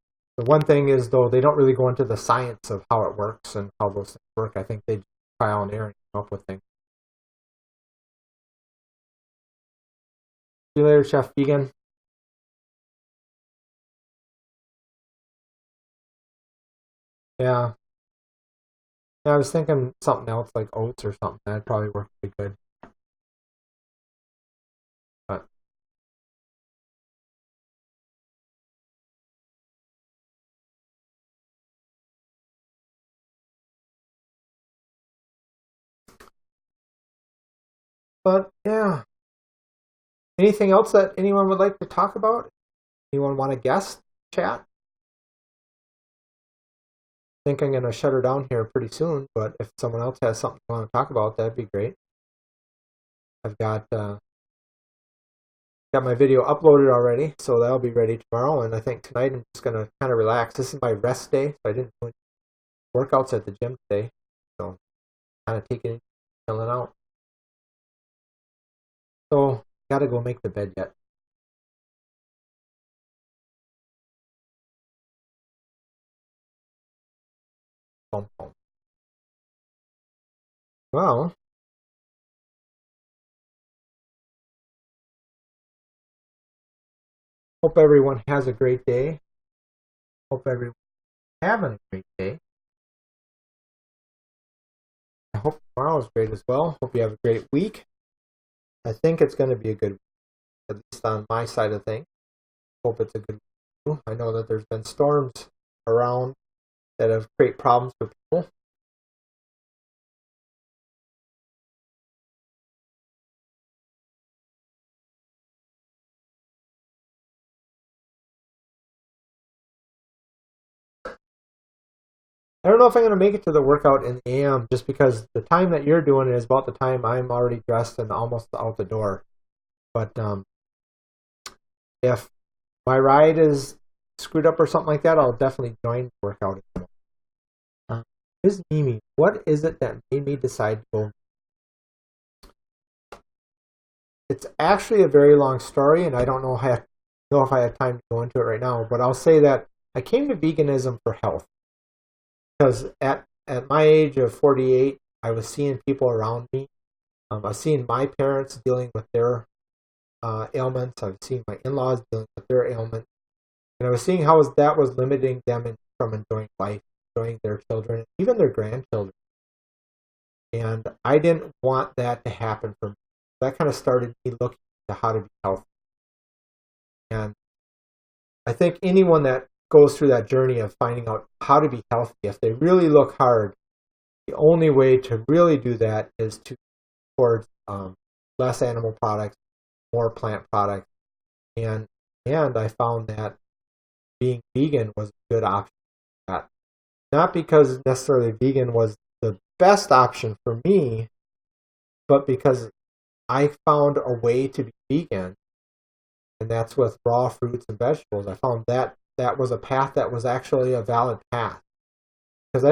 one thing is, though, they don't really go into the science of how it works and how those things work. I think they just trial and error and come up with things. See you later, Chef Vegan. Yeah. Yeah, I was thinking something else like oats or something. That'd probably work pretty good. But yeah. Anything else that anyone would like to talk about? Anyone want to guest chat? I think I'm going to shut her down here pretty soon, but if someone else has something they want to talk about, that'd be great. I've got my video uploaded already, so that'll be ready tomorrow, and I think tonight I'm just going to kind of relax. This is my rest day, so I didn't do any workouts at the gym today, so kind of taking it, chilling out. So, got to go make the bed yet. Boom, boom. Well, hope everyone has a great day. Hope everyone having a great day. I hope tomorrow is great as well. Hope you have a great week. I think it's going to be a good week, at least on my side of things. Hope it's a good week. I know that there's been storms around that have created problems for people. I don't know if I'm going to make it to the workout in the AM just because the time that you're doing it is about the time I'm already dressed and almost out the door. But if my ride is screwed up or something like that, I'll definitely join the workout. Ms. Mimi, what is it that made me decide to go? It's actually a very long story, and I don't know if I have time to go into it right now, but I'll say that I came to veganism for health. Because at my age of 48, I was seeing people around me. I was seeing my parents dealing with their ailments. I was seeing my in-laws dealing with their ailments. And I was seeing how that was limiting them from enjoying life, enjoying their children, even their grandchildren. And I didn't want that to happen for me. That kind of started me looking into how to be healthy. And I think anyone that goes through that journey of finding out how to be healthy, if they really look hard, the only way to really do that is to towards less animal products, more plant products, and I found that being vegan was a good option for that. Not because necessarily vegan was the best option for me, but because I found a way to be vegan, and that's with raw fruits and vegetables. I found that was a path that was actually a valid path. Because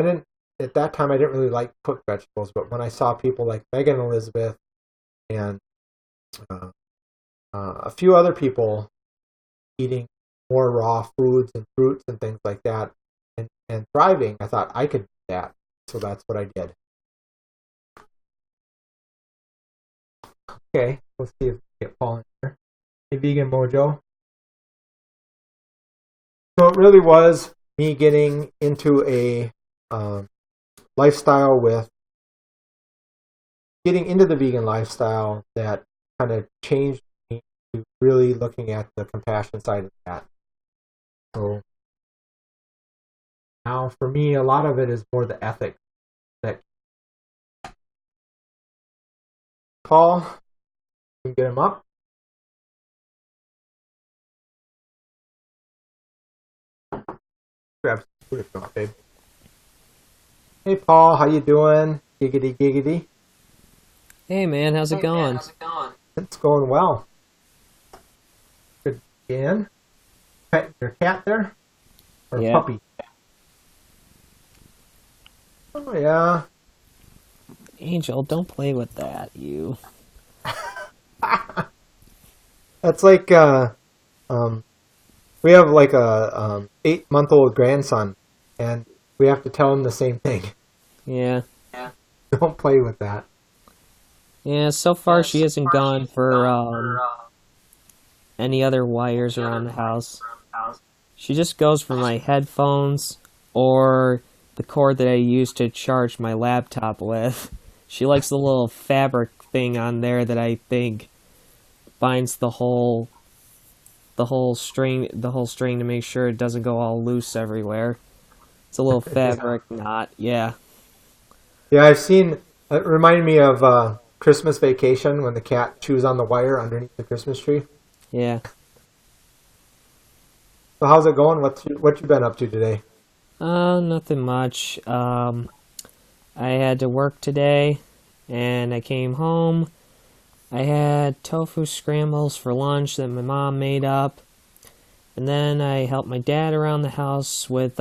at that time, I didn't really like cooked vegetables, but when I saw people like Megan Elizabeth and a few other people eating more raw foods and fruits and things like that and thriving, I thought I could do that. So that's what I did. Okay, let's see if we get Paul in here. Hey, Vegan Mojo. So it really was me getting into a lifestyle getting into the vegan lifestyle that kind of changed me to really looking at the compassion side of that. So now for me, a lot of it is more the ethics that Paul, you can get him up. Grab some food if you want, babe. Hey Paul, how you doing? Giggity giggity. Hey man, how's it going? It's going well. Good again. Pet your cat there? Or Yeah. puppy? Oh yeah. Angel, don't play with that, you. That's like we have like a 8-month-old grandson, and we have to tell him the same thing. Yeah. Don't play with that. Yeah, so far she hasn't gone for any other wires around the house. She just goes for my headphones or the cord that I use to charge my laptop with. She likes the little fabric thing on there that I think binds the whole string to make sure it doesn't go all loose everywhere. It's a little fabric knot, yeah. Yeah, I've seen. It reminded me of Christmas Vacation when the cat chews on the wire underneath the Christmas tree. Yeah. So how's it going? What you been up to today? Nothing much. I had to work today, and I came home. I had tofu scrambles for lunch that my mom made up, and then I helped my dad around the house with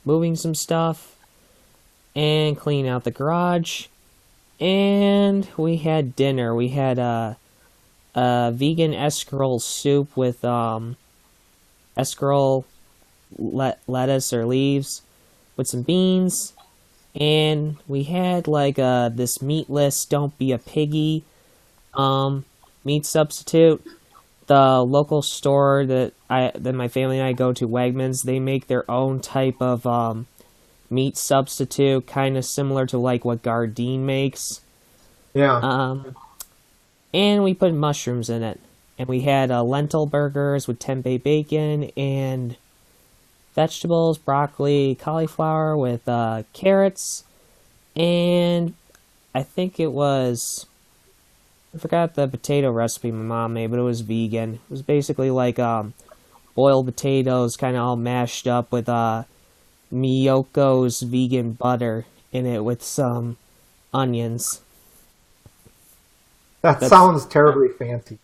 moving some stuff and clean out the garage, and we had dinner. We had a vegan escarole soup with escarole lettuce or leaves with some beans, and we had like this meatless don't be a piggy meat substitute. The local store that my family and I go to, Wegmans, they make their own type of meat substitute, kind of similar to like what Gardein makes. Yeah. And we put mushrooms in it. And we had lentil burgers with tempeh bacon and vegetables, broccoli, cauliflower with carrots, and I think it was, I forgot the potato recipe my mom made, but it was vegan. It was basically like boiled potatoes kind of all mashed up with Miyoko's vegan butter in it with some onions. That sounds terribly fancy.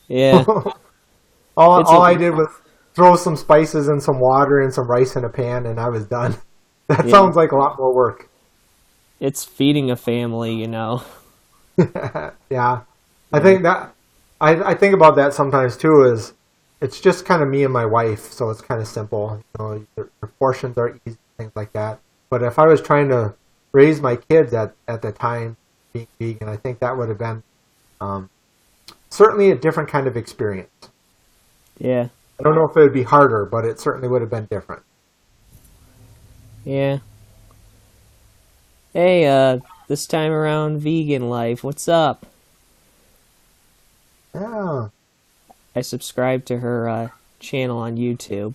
Yeah. all I did was throw some spices and some water and some rice in a pan, and I was done. That sounds like a lot more work. It's feeding a family, you know. Yeah. I think that I think about that sometimes too. Is it's just kind of me and my wife, so it's kind of simple. You know, your portions are easy, things like that. But if I was trying to raise my kids at the time being vegan, I think that would have been certainly a different kind of experience. Yeah. I don't know if it would be harder, but it certainly would have been different. Yeah. Hey, this time around vegan life, what's up? Yeah. I subscribed to her channel on YouTube.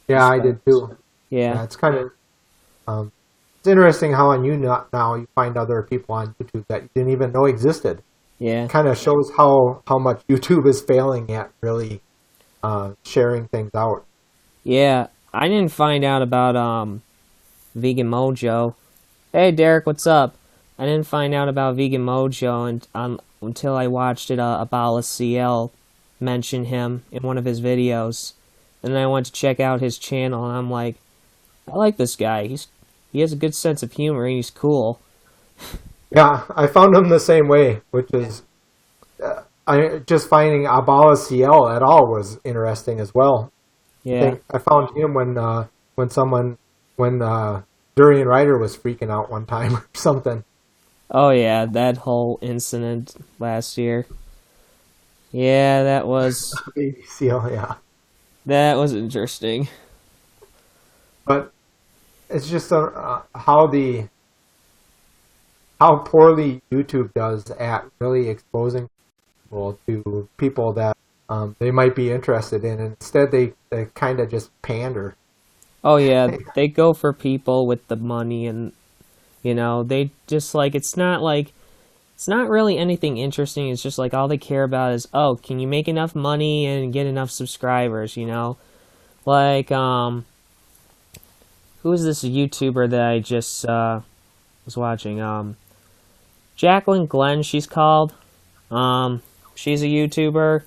Yeah, I did too. Yeah. It's kind of it's interesting how on YouNow you find other people on YouTube that you didn't even know existed. Yeah. It kind of shows how much YouTube is failing at really sharing things out. Yeah. I didn't find out about Vegan Mojo. Hey Derek, what's up? I didn't find out about Vegan Mojo until I watched it. Abala CL mention him in one of his videos, and then I went to check out his channel, and I'm like, I like this guy. He has a good sense of humor, and he's cool. Yeah, I found him the same way, which is I just finding Abala CL at all was interesting as well. Yeah. I found him when Durian Ryder was freaking out one time or something. Oh yeah, that whole incident last year. Yeah, Baby seal, yeah. that was interesting. But it's just how poorly YouTube does at really exposing people to people that they might be interested in. And instead, they kind of just pander. Oh yeah, they go for people with the money, and they just it's not really anything interesting. It's just like all they care about is, oh, can you make enough money and get enough subscribers, Like who is this YouTuber that I just was watching? Jacqueline Glenn, she's called. She's a YouTuber.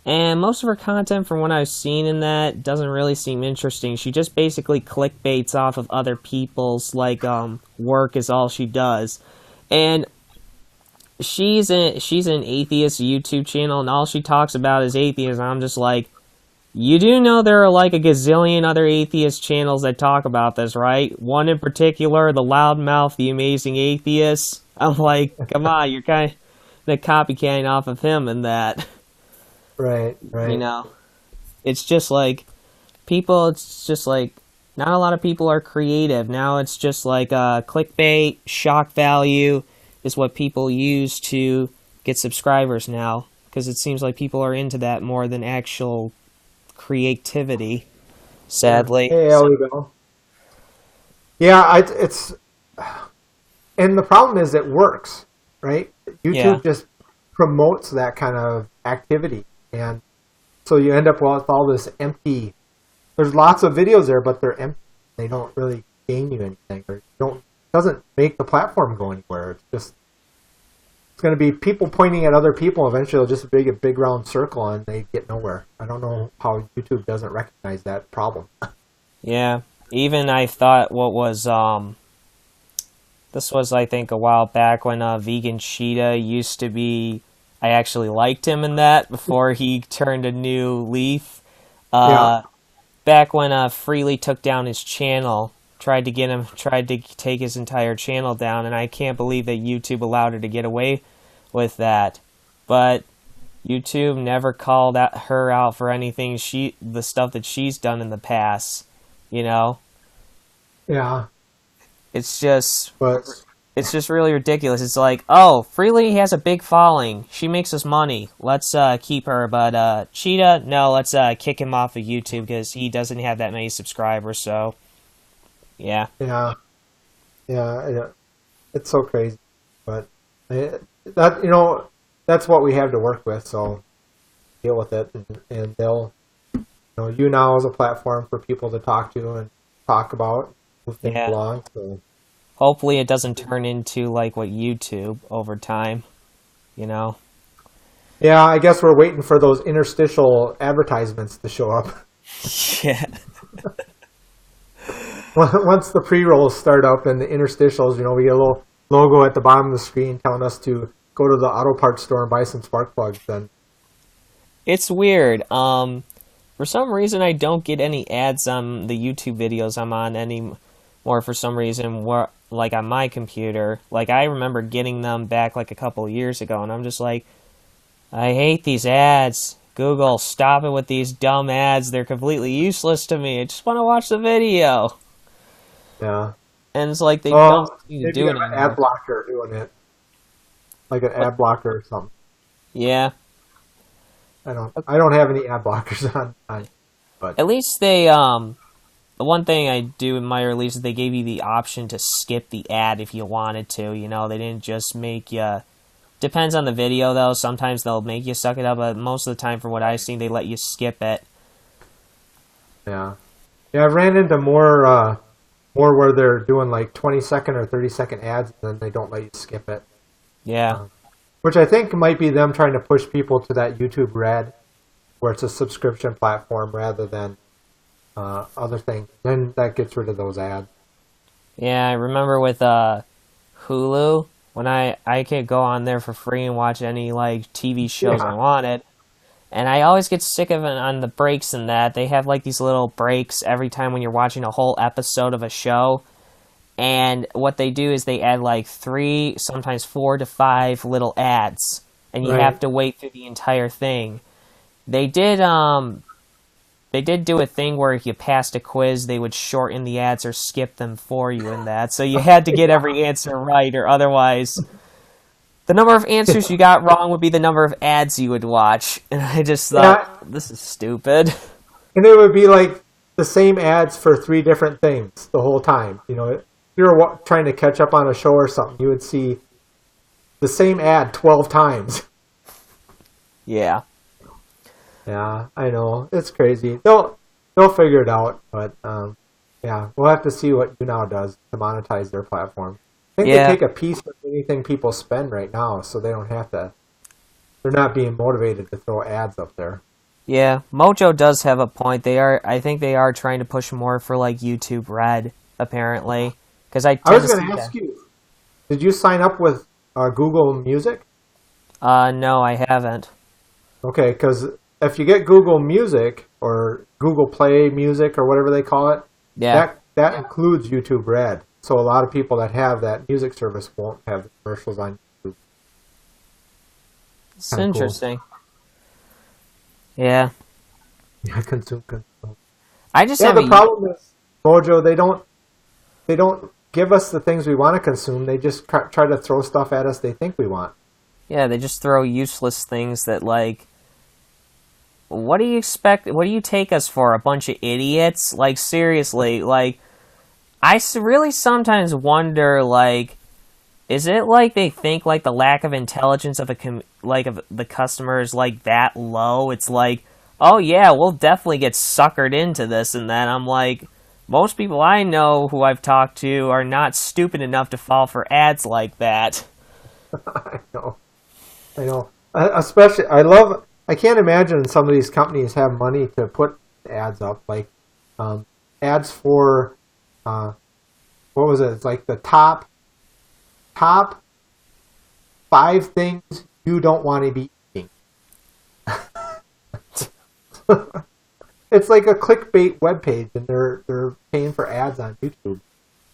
And most of her content, from what I've seen in that, doesn't really seem interesting. She just basically clickbaits off of other people's work is all she does. And she's an atheist YouTube channel, and all she talks about is atheism. I'm just like, you do know there are a gazillion other atheist channels that talk about this, right? One in particular, the Loudmouth, the Amazing Atheist. I'm like, come on, you're kind of the copycat off of him in that. Right. It's just not a lot of people are creative. Now it's just clickbait, shock value is what people use to get subscribers now. Because it seems like people are into that more than actual creativity, sadly. Hey, there we go. Yeah, it's... And the problem is it works, right? YouTube just promotes that kind of activity. And so you end up with all this empty... There's lots of videos there, but they're empty. They don't really gain you anything. Or doesn't make the platform go anywhere. It's going to be people pointing at other people. Eventually it'll just be a big round circle and they get nowhere. I don't know how YouTube doesn't recognize that problem. Yeah. Even I thought this was, I think, a while back when Vegan Cheetah used to be... I actually liked him in that before he turned a new leaf. Back when Freely took down his channel, tried to take his entire channel down, and I can't believe that YouTube allowed her to get away with that. But YouTube never called her out for anything the stuff that she's done in the past, Yeah. It's just really ridiculous. It's like, oh, Freely has a big following. She makes us money. Let's keep her. But Cheetah, no, let's kick him off of YouTube because he doesn't have that many subscribers. So, yeah. Yeah. It's so crazy. But that's what we have to work with. So deal with it. And they'll, YouNow is a platform for people to talk to and talk about, move things along. So. Hopefully it doesn't turn into what YouTube over time, Yeah, I guess we're waiting for those interstitial advertisements to show up. Yeah. Once the pre-rolls start up and the interstitials, we get a little logo at the bottom of the screen telling us to go to the auto parts store and buy some spark plugs. Then it's weird. For some reason, I don't get any ads on the YouTube videos I'm on anymore. For some reason, on my computer, I remember getting them back a couple of years ago, and I'm just like, I hate these ads. Google, stop it with these dumb ads. They're completely useless to me. I just want to watch the video. Yeah. And it's they don't seem to do it anymore. An ad blocker doing it. Like an ad blocker or something. Yeah. I don't have any ad blockers on. But at least they the one thing I do admire, at least, is they gave you the option to skip the ad if you wanted to. They didn't just make you... Depends on the video, though. Sometimes they'll make you suck it up, but most of the time, from what I've seen, they let you skip it. Yeah. Yeah, I ran into more more where they're doing like 20-second or 30-second ads, and then they don't let you skip it. Yeah. Which I think might be them trying to push people to that YouTube Red, where it's a subscription platform rather than other things. Then that gets rid of those ads. Yeah, I remember with Hulu, when I could go on there for free and watch any like TV shows I wanted. And I always get sick of it on the breaks and that. They have like these little breaks every time when you're watching a whole episode of a show. And what they do is they add like 3, sometimes 4 to 5 little ads. And you have to wait through the entire thing. They did do a thing where if you passed a quiz, they would shorten the ads or skip them for you in that. So you had to get every answer right, or otherwise the number of answers you got wrong would be the number of ads you would watch. And I just thought, this is stupid. And it would be like the same ads for 3 different things the whole time. You know, if you were trying to catch up on a show or something, you would see the same ad 12 times. Yeah. Yeah, I know. It's crazy. They'll figure it out, but yeah, we'll have to see what YouNow does to monetize their platform. I think they take a piece of anything people spend right now, so they don't have to. They're not being motivated to throw ads up there. Yeah, Mojo does have a point. I think they are trying to push more for like YouTube Red, apparently. Because I was going to ask you, did you sign up with Google Music? No, I haven't. Okay, because if you get Google Music or Google Play Music or whatever they call it, that includes YouTube Red. So a lot of people that have that music service won't have the commercials on YouTube. It's interesting. Cool. Yeah. Yeah, consume. I just the problem is Mojo. They don't give us the things we want to consume. They just try to throw stuff at us they think we want. Yeah, they just throw useless things that like. What do you expect? What do you take us for? A bunch of idiots? Like seriously, like. I really sometimes wonder, like, is it like they think like the lack of intelligence of of the customer is like that low? It's like, oh yeah, we'll definitely get suckered into this and that. I'm like, most people I know who I've talked to are not stupid enough to fall for ads like that. I know. Especially, I can't imagine some of these companies have money to put ads up, like ads for. What was it? It's like the top 5 things you don't want to be eating. It's like a clickbait webpage, and they're paying for ads on YouTube.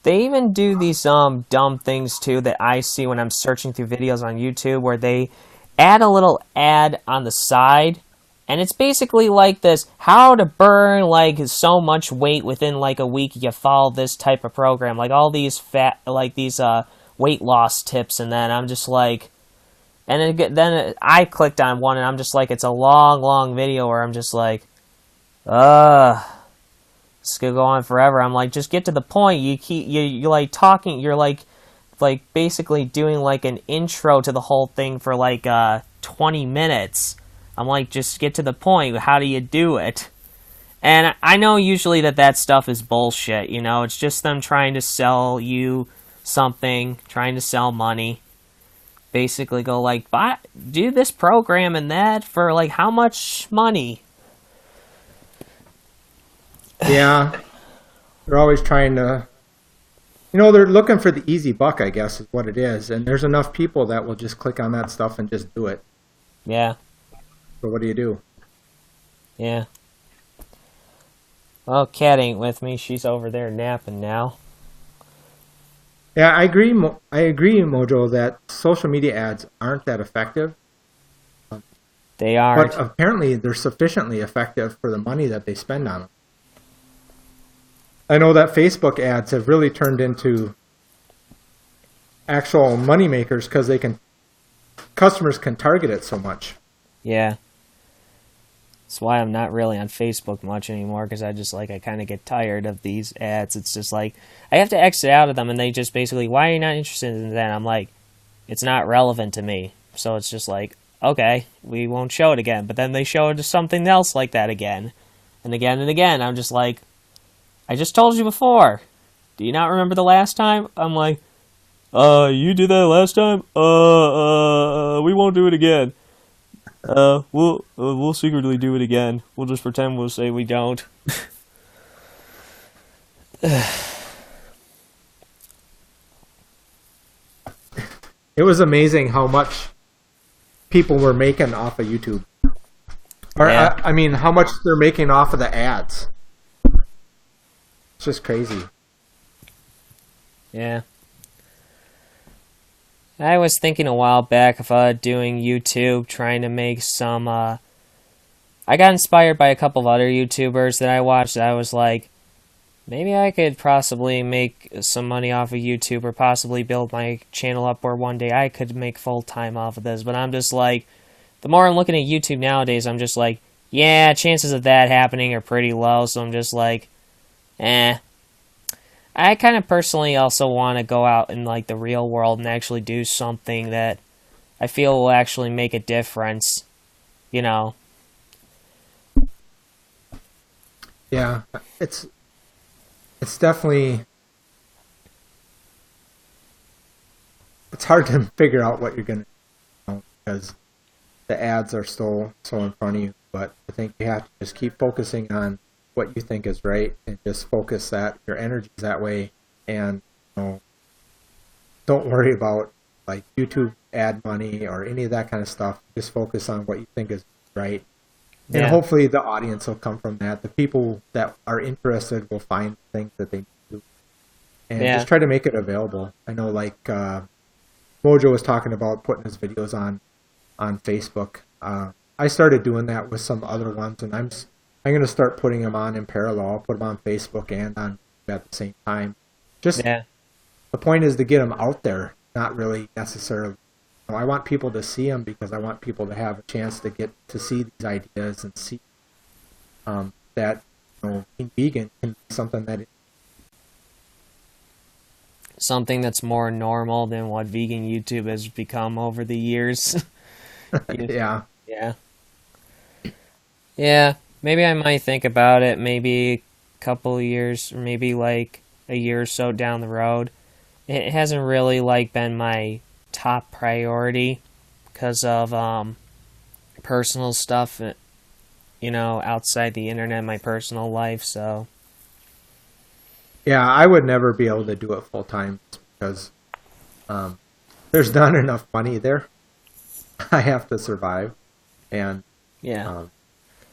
They even do these dumb things too that I see when I'm searching through videos on YouTube, where they add a little ad on the side. And it's basically like this, how to burn like so much weight within like a week if you follow this type of program. Like all these weight loss tips, and then I'm just like, and then I clicked on one and I'm just like, it's a long video where I'm just like, this could go on forever. I'm like, just get to the point. You're like talking, you're like basically doing like an intro to the whole thing for like 20 minutes. I'm like, just get to the point. How do you do it? And I know usually that stuff is bullshit, you know? It's just them trying to sell you something, trying to sell money. Basically go like, do this program and that for like how much money? Yeah. They're always trying to... You know, they're looking for the easy buck, I guess, is what it is. And there's enough people that will just click on that stuff and just do it. Yeah. But what do you do? Yeah. Well, Kat ain't with me. She's over there napping now. Yeah, I agree, Mojo, that social media ads aren't that effective. They aren't. But apparently they're sufficiently effective for the money that they spend on them. I know that Facebook ads have really turned into actual money makers because customers can target it so much. Yeah. That's why I'm not really on Facebook much anymore, because I kind of get tired of these ads. It's just like, I have to exit out of them, and they just basically, why are you not interested in that? I'm like, it's not relevant to me. So it's just like, okay, we won't show it again. But then they show it to something else like that again. And again and again. I'm just like, I just told you before. do you not remember the last time? I'm like, you did that last time? We won't do it again. We'll secretly do it again. We'll just pretend we'll say we don't. It was amazing how much people were making off of YouTube. Or, Yeah. I mean, how much they're making off of the ads. It's just crazy. Yeah. I was thinking a while back of doing YouTube, trying to make some. I got inspired by a couple of other YouTubers that I watched. That I was like, maybe I could possibly make some money off of YouTube, or possibly build my channel up where one day I could make full time off of this. But I'm just like, the more I'm looking at YouTube nowadays, I'm just like, yeah, chances of that happening are pretty low. So I'm just like, eh. I kind of personally also want to go out in like the real world and actually do something that I feel will actually make a difference, you know. Yeah, it's definitely, it's hard to figure out what you're gonna do because the ads are so in front of you. But I think you have to just keep focusing on what you think is right, and just focus that your energy that way, and don't worry about like YouTube ad money or any of that kind of stuff. Just focus on what you think is right, and Yeah. hopefully the audience will come from that. The people that are interested will find things that they do, and Yeah. just try to make it available. I know, like Mojo was talking about putting his videos on Facebook. I started doing that with some other ones, and I'm going to start putting them on in parallel. I'll put them on Facebook and on YouTube at the same time. Just Yeah. the point is to get them out there, not really necessarily. I want people to see them because I want people to have a chance to get to see these ideas and see that being vegan can be something that Something that's more normal than what vegan YouTube has become over the years. yeah. Yeah. Yeah. Maybe I might think about it maybe a couple of years, or maybe like a year or so down the road. It hasn't really like been my top priority because of personal stuff, outside the internet, my personal life, so Yeah, I would never be able to do it full time because there's not enough money there. I have to survive, and yeah.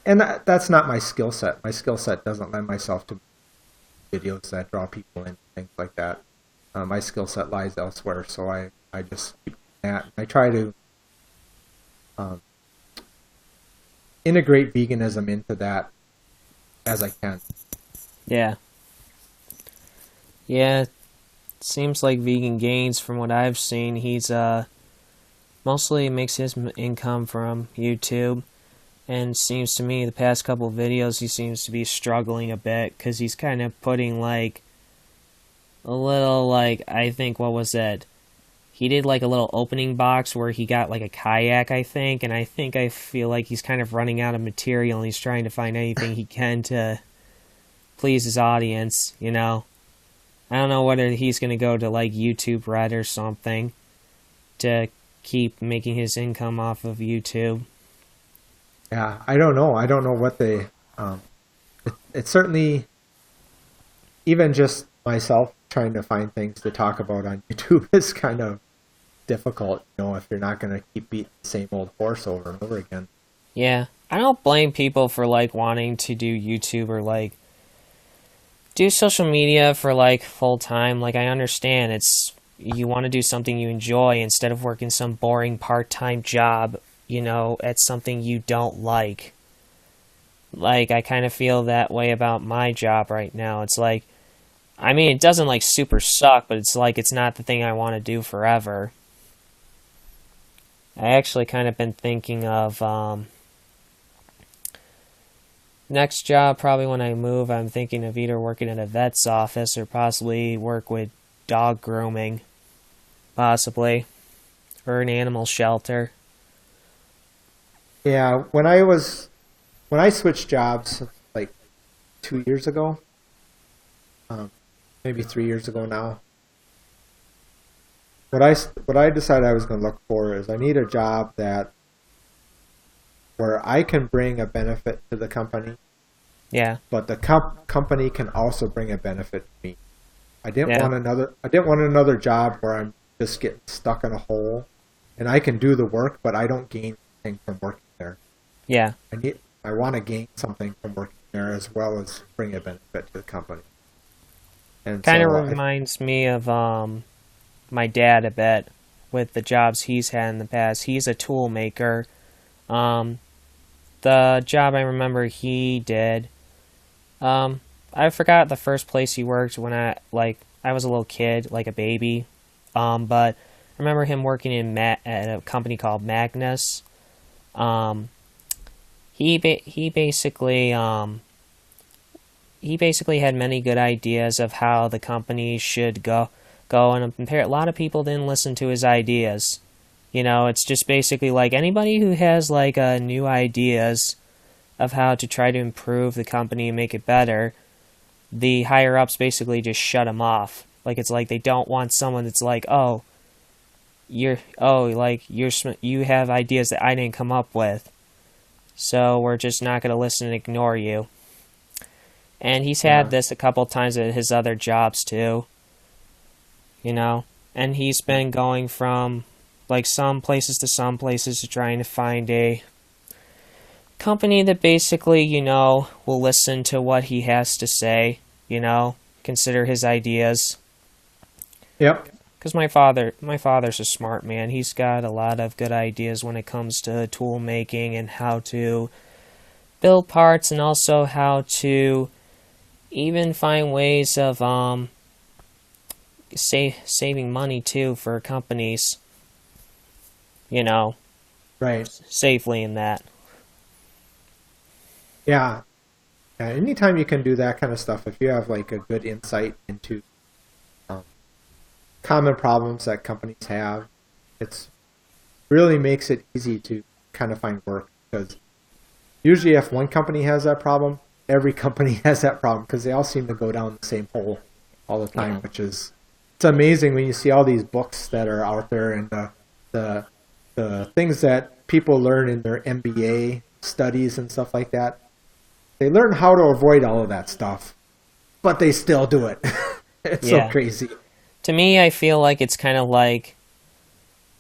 that's not my skill set. My skill set doesn't lend myself to videos that draw people in, things like that. My skill set lies elsewhere, so I just keep doing that. I try to um, integrate veganism into that as I can. Yeah. Yeah, it seems like Vegan Gains, from what I've seen, he's mostly makes his income from YouTube, and seems to me the past couple of videos he seems to be struggling a bit because he's kind of putting like a little, like, I think, what was that? He did like a little opening box where he got like a kayak, I think, and I feel like he's kind of running out of material and he's trying to find anything he can to please his audience, you know. I don't know whether he's going to go to like YouTube Red or something to keep making his income off of YouTube. Yeah, I don't know. I don't know what they. It's certainly, even just myself trying to find things to talk about on YouTube is kind of difficult, if you're not going to keep beating the same old horse over and over again. Yeah, I don't blame people for like wanting to do YouTube or like do social media for like full time. Like, I understand you want to do something you enjoy instead of working some boring part-time job, at something you don't like. Like, I kind of feel that way about my job right now. It's like, I mean, it doesn't like super suck, but it's like it's not the thing I want to do forever. I actually kind of been thinking of next job, probably when I move, I'm thinking of either working at a vet's office or possibly work with dog grooming, possibly, or an animal shelter. Yeah, when I switched jobs like 2 years ago, maybe 3 years ago now. What I decided I was going to look for is I need a job that where I can bring a benefit to the company, Yeah. but the company can also bring a benefit to me. Yeah. I didn't want another job where I'm just getting stuck in a hole, and I can do the work, but I don't gain anything from working there. Yeah. I want to gain something from working there as well as bring a benefit to the company. And Kind of so reminds me of my dad a bit with the jobs he's had in the past. He's a tool maker. Um, the job I remember he did, I forgot the first place he worked when I was a little kid, like a baby. But I remember him working at a company called Magnus. Um, he basically had many good ideas of how the company should go, and a lot of people didn't listen to his ideas. It's just basically like anybody who has like new ideas of how to try to improve the company and make it better, the higher ups basically just shut him off. Like it's like they don't want someone that's like, oh, you have ideas that I didn't come up with, so we're just not going to listen and ignore you. And he's had yeah, this a couple times at his other jobs too, and he's been going from like some places to trying to find a company that basically, will listen to what he has to say, consider his ideas. yep, Because my father's a smart man. He's got a lot of good ideas when it comes to tool making and how to build parts, and also how to even find ways of saving money too for companies, right, safely in that. yeah. Yeah, anytime you can do that kind of stuff, if you have like a good insight into um, common problems that companies have, it's really makes it easy to kind of find work, because usually if one company has that problem, every company has that problem because they all seem to go down the same hole all the time, Yeah. which is it's amazing when you see all these books that are out there, and the the things that people learn in their MBA studies and stuff like that. They learn how to avoid all of that stuff, but they still do it. It's so Yeah. crazy. To me, I feel like it's kind of like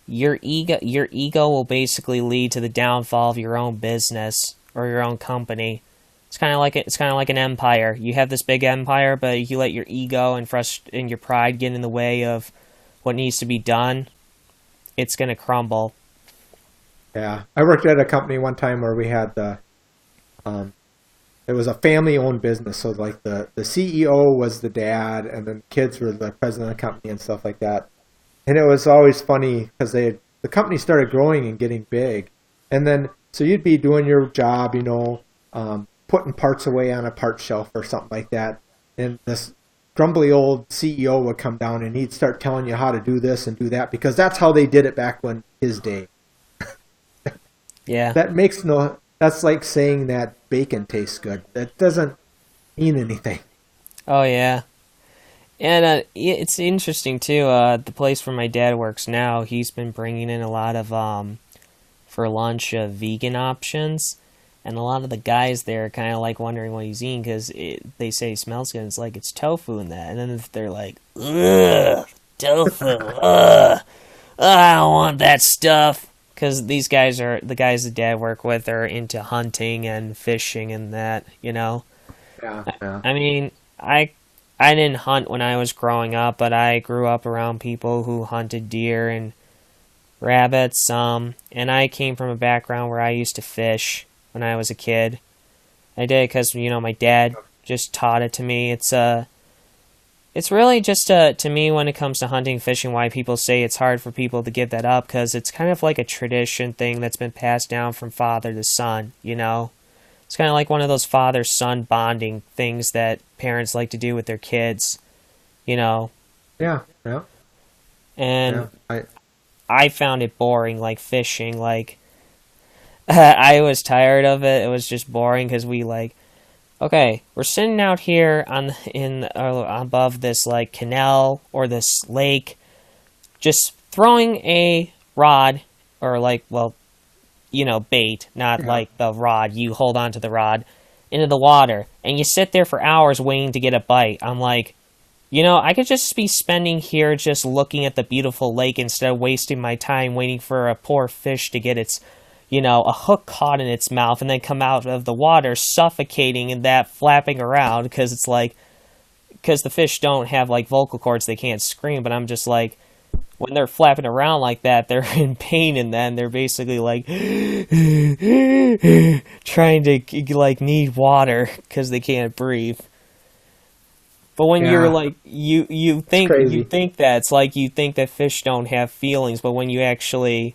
your ego will basically lead to the downfall of your own business or your own company. It's kind of like an empire. You have this big empire, but you let your ego and your pride get in the way of what needs to be done. It's gonna crumble. Yeah, I worked at a company one time where we had um, it was a family-owned business, so like the CEO was the dad, and then kids were the president of the company and stuff like that. And it was always funny because the company started growing and getting big, and then so you'd be doing your job, putting parts away on a part shelf or something like that, and this grumbly old CEO would come down and he'd start telling you how to do this and do that because that's how they did it back when his day. Yeah. That makes no. That's like saying that bacon tastes good. That doesn't mean anything. Oh yeah. And it's interesting too. The place where my dad works now, he's been bringing in a lot of for lunch vegan options, and a lot of the guys there are kind of like wondering what he's eating because they say it smells good. It's like it's tofu in that, and then if they're like, ugh, tofu, ugh, I don't want that stuff. Because these guys are the guys that Dad work with are into hunting and fishing and that. Yeah, yeah. I mean, I didn't hunt when I was growing up, but I grew up around people who hunted deer and rabbits. And I came from a background where I used to fish when I was a kid. I did because my dad just taught it to me. It's really just to me when it comes to hunting and fishing why people say it's hard for people to give that up because it's kind of like a tradition thing that's been passed down from father to son. It's kind of like one of those father-son bonding things that parents like to do with their kids. Yeah, yeah, yeah. And I found it boring, like fishing. Like I was tired of it. It was just boring because Okay, we're sitting out here on in above this like canal or this lake, just throwing a rod or like, well, bait, not Yeah. like the rod. You hold on to the rod into the water, and you sit there for hours waiting to get a bite. I'm like, I could just be spending here just looking at the beautiful lake instead of wasting my time waiting for a poor fish to get its, a hook caught in its mouth and then come out of the water suffocating and that flapping around because the fish don't have like vocal cords, they can't scream. But I'm just like, when they're flapping around like that, they're in pain, and then they're basically like trying to like need water because they can't breathe. But when you're Yeah, like it's you crazy. think that it's like you think that fish don't have feelings, but when you actually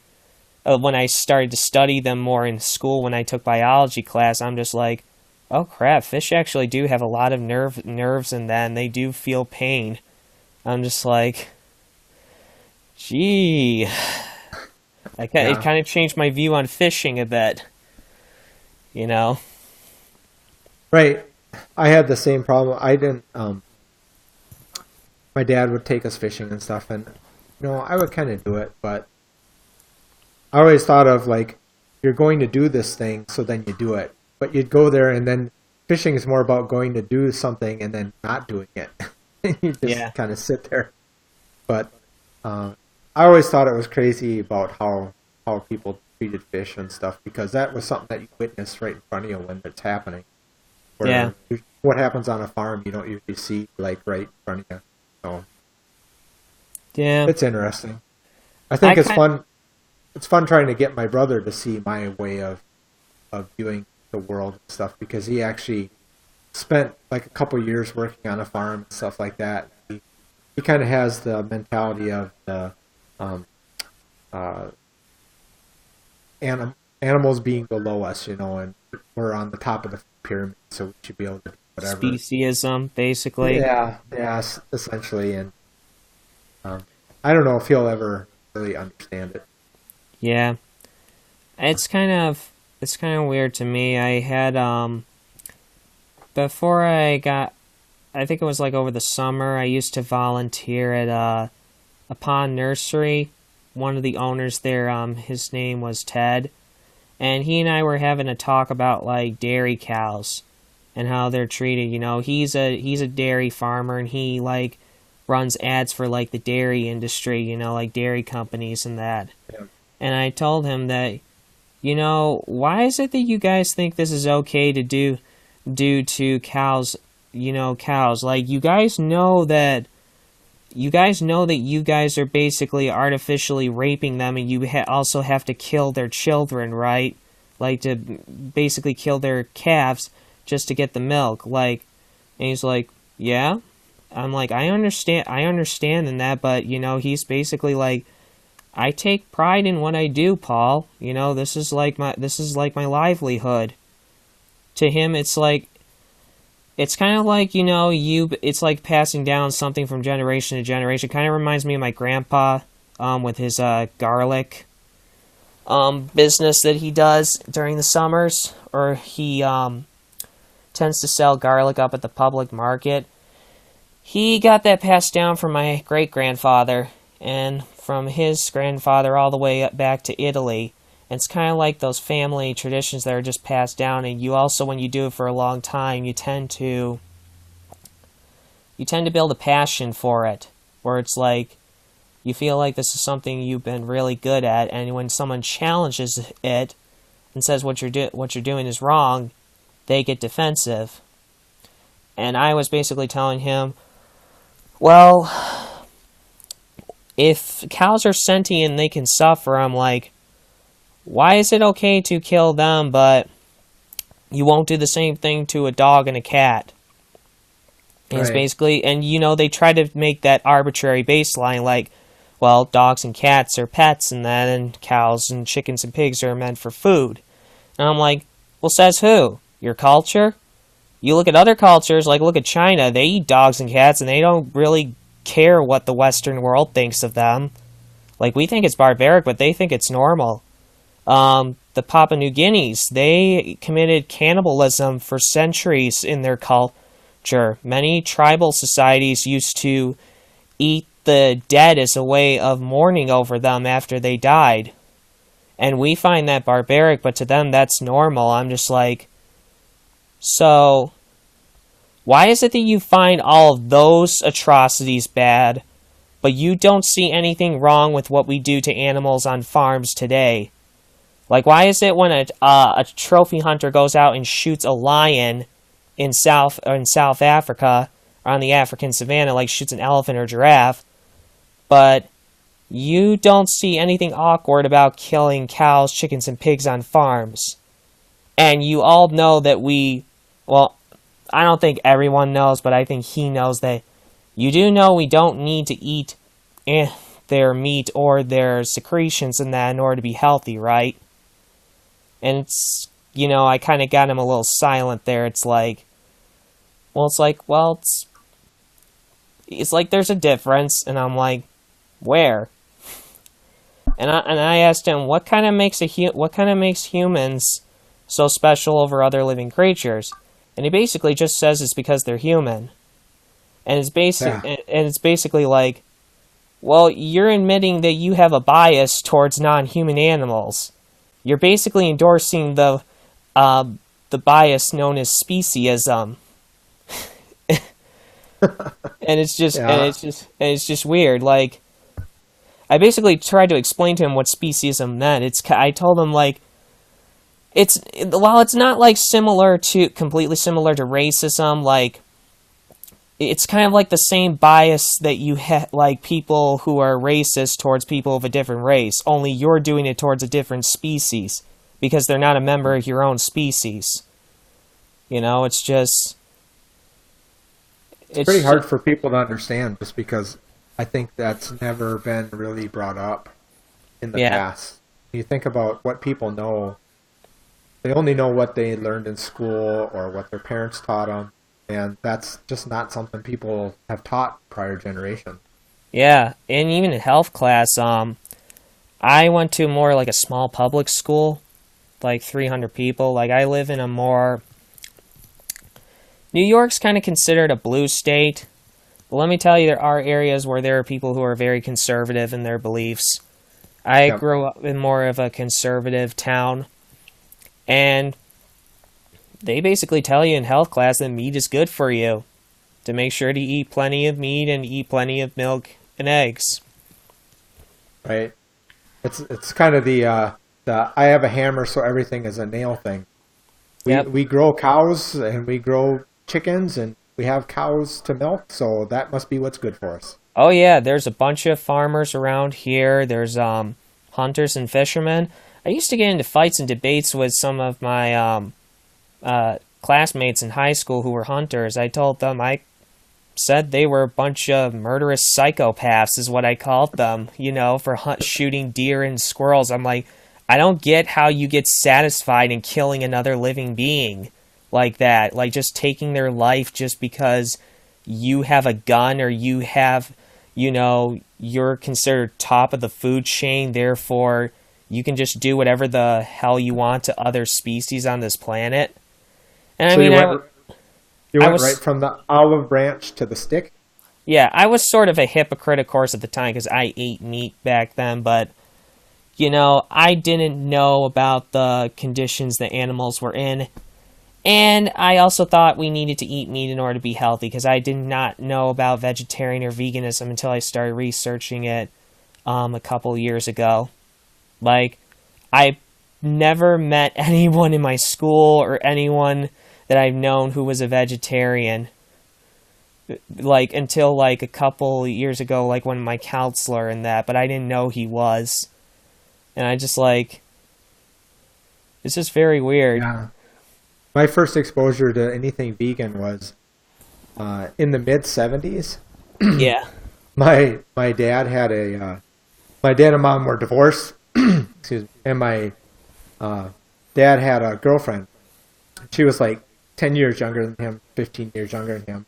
when I started to study them more in school when I took biology class, I'm just like, oh crap, fish actually do have a lot of nerves in them. They do feel pain. I'm just like, gee, it Yeah. kind of changed my view on fishing a bit, you know? Right. I had the same problem. I didn't. My dad would take us fishing and stuff, and I would kind of do it, but I always thought of like you're going to do this thing, so then you do it. But you'd go there, and then fishing is more about going to do something and then not doing it. You just Yeah, kind of sit there. But I always thought it was crazy about how people treated fish and stuff because that was something that you witness right in front of you when it's happening. yeah, Where what happens on a farm you don't usually see like right in front of you. So yeah. it's interesting. I I think it's kind fun. It's fun trying to get my brother to see my way of viewing the world and stuff because he actually spent like a couple years working on a farm and stuff like that. He kind of has the mentality of the um, uh, animals being below us, and we're on the top of the pyramid, so we should be able to do whatever. speciesism, basically. Yeah, yeah, essentially, and um, I don't know if he'll ever really understand it. Yeah. It's kind of weird to me. I had before I think it was like over the summer, I used to volunteer at a pond nursery. One of the owners there, his name was Ted, and he and I were having a talk about like dairy cows and how they're treated. He's a dairy farmer, and he like runs ads for like the dairy industry, like dairy companies and that. Yeah. And I told him that, why is it that you guys think this is okay to do to cows, cows? Like, you guys know that you guys are basically artificially raping them, and you also have to kill their children, right? Like, to basically kill their calves just to get the milk. Like, and he's like, yeah. I'm like, I understand in that, but, he's basically like, I take pride in what I do, Paul. This is like my livelihood. To him, it's kind of like, it's like passing down something from generation to generation. Kind of reminds me of my grandpa, with his garlic business that he does during the summers, or he tends to sell garlic up at the public market. He got that passed down from my great grandfather, and from his grandfather all the way back to Italy. And it's kind of like those family traditions that are just passed down, and you also, when you do it for a long time, you tend to build a passion for it, where it's like you feel like this is something you've been really good at, and when someone challenges it and says what you're doing is wrong, they get defensive. And I was basically telling him, well, if cows are sentient and they can suffer, I'm like, why is it okay to kill them, but you won't do the same thing to a dog and a cat? And it's Right. basically, and they try to make that arbitrary baseline, like, well, dogs and cats are pets, and then cows and chickens and pigs are meant for food. And I'm like, well, says who? Your culture? You look at other cultures, like look at China, they eat dogs and cats, and they don't really care what the Western world thinks of them. Like, we think it's barbaric, but they think it's normal. the Papua New Guineas, they committed cannibalism for centuries in their culture. Many tribal societies used to eat the dead as a way of mourning over them after they died. And we find that barbaric, but to them that's normal. I'm just like, so why is it that you find all of those atrocities bad, but you don't see anything wrong with what we do to animals on farms today? Like, why is it when a trophy hunter goes out and shoots a lion in South Africa, or on the African savannah, like shoots an elephant or giraffe, but you don't see anything awkward about killing cows, chickens, and pigs on farms? And you all know that well, I don't think everyone knows, but I think he knows that you do know we don't need to eat their meat or their secretions in that in order to be healthy, right? And it's, I kind of got him a little silent there. It's like, it's like there's a difference, and I'm like, where? And I asked him, what kind of makes humans so special over other living creatures? And he basically just says it's because they're human. And it's basically like, well, you're admitting that you have a bias towards non-human animals. You're basically endorsing the bias known as speciesism. And it's just weird. Like, I basically tried to explain to him what speciesism meant. I told him, like, while it's not like completely similar to racism, like, it's kind of like the same bias that you have, like people who are racist towards people of a different race, only you're doing it towards a different species because they're not a member of your own species. It's pretty hard for people to understand, just because I think that's never been really brought up in the past. You think about what people know. They only know what they learned in school or what their parents taught them, and that's just not something people have taught prior generations. Yeah, and even in health class, I went to more like a small public school, like 300 people. Like, I live in a more... New York's kind of considered a blue state, but let me tell you, there are areas where there are people who are very conservative in their beliefs. I grew up in more of a conservative town, and they basically tell you in health class that meat is good for you, to make sure to eat plenty of meat and eat plenty of milk and eggs. Right. It's kind of the I have a hammer so everything is a nail thing. We grow cows and we grow chickens and we have cows to milk, so that must be what's good for us. Oh yeah, there's a bunch of farmers around here. There's hunters and fishermen. I used to get into fights and debates with some of my classmates in high school who were hunters. I said they were a bunch of murderous psychopaths, is what I called them, for shooting deer and squirrels. I'm like, I don't get how you get satisfied in killing another living being like that. Like, just taking their life just because you have a gun, or you have, you're considered top of the food chain, therefore you can just do whatever the hell you want to other species on this planet. And so you went right from the olive branch to the stick? Yeah, I was sort of a hypocrite, of course, at the time, because I ate meat back then, but, I didn't know about the conditions that animals were in. And I also thought we needed to eat meat in order to be healthy, because I did not know about vegetarian or veganism until I started researching it a couple years ago. Like, I never met anyone in my school or anyone that I've known who was a vegetarian, like, until, like, a couple years ago, like, when my counselor and that, but I didn't know he was. And I just, like, it's just very weird. Yeah. My first exposure to anything vegan was in the mid-'70s. Yeah. My dad and mom were divorced. Excuse me. And my dad had a girlfriend. She was like 10 years younger than him, 15 years younger than him.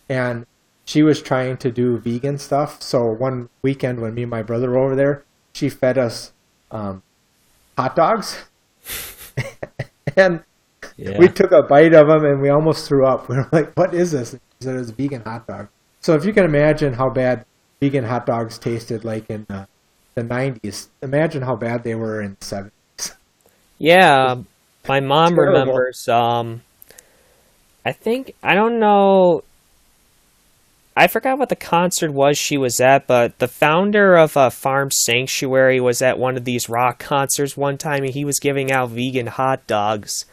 And she was trying to do vegan stuff. So one weekend when me and my brother were over there, she fed us hot dogs. And we Yeah. took a bite of them and we almost threw up. We were like, "What is this?" He said it was a vegan hot dog. So if you can imagine how bad vegan hot dogs tasted like in the 90s, imagine how bad they were in the 70s. Yeah, my mom Terrible. remembers, I think, I don't know, I forgot what the concert was she was at, but the founder of Farm Sanctuary was at one of these rock concerts one time and he was giving out vegan hot dogs.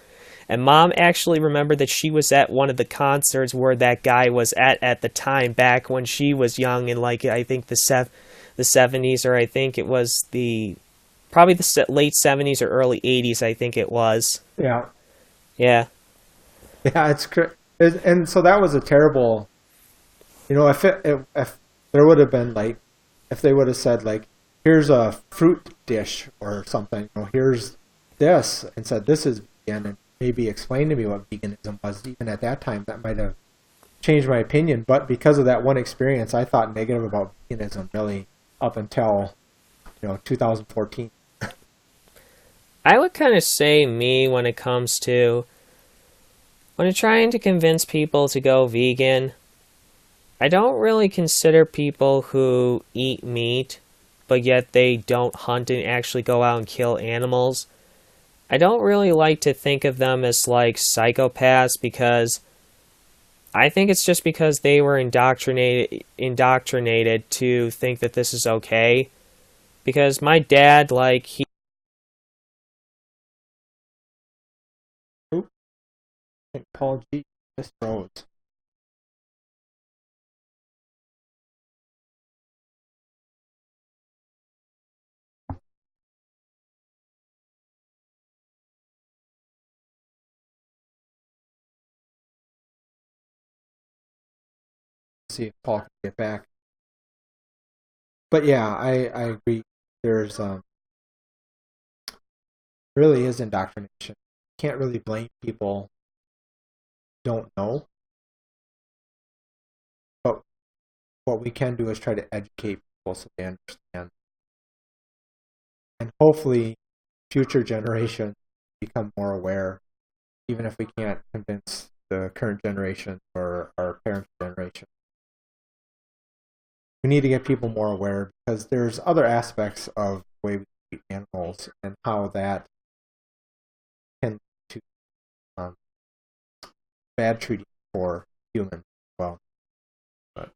And mom actually remembered that she was at one of the concerts where that guy was at the time, back when she was young in, like, I think the 70s, or I think it was the probably the late 70s or early 80s, I think it was. Yeah. Yeah. Yeah, and so that was a terrible, if there would have been like, if they would have said like, here's a fruit dish or something, here's this, and said this is vegan, and maybe explain to me what veganism was. Even at that time, that might have changed my opinion. But because of that one experience, I thought negative about veganism really up until 2014. I would kind of say me when it comes to when I'm trying to convince people to go vegan, I don't really consider people who eat meat, but yet they don't hunt and actually go out and kill animals. I don't really like to think of them as like psychopaths, because I think it's just because they were indoctrinated to think that this is okay. Because my dad, like, he Oop, I think Paul G just froze. See if Paul can get back. But yeah, I agree. There's really is indoctrination. Can't really blame people who don't know, but what we can do is try to educate people so they understand, and hopefully, future generations become more aware. Even if we can't convince the current generation or our parents' generation, we need to get people more aware, because there's other aspects of the way we treat animals and how that can lead to um, bad treating for humans as well. But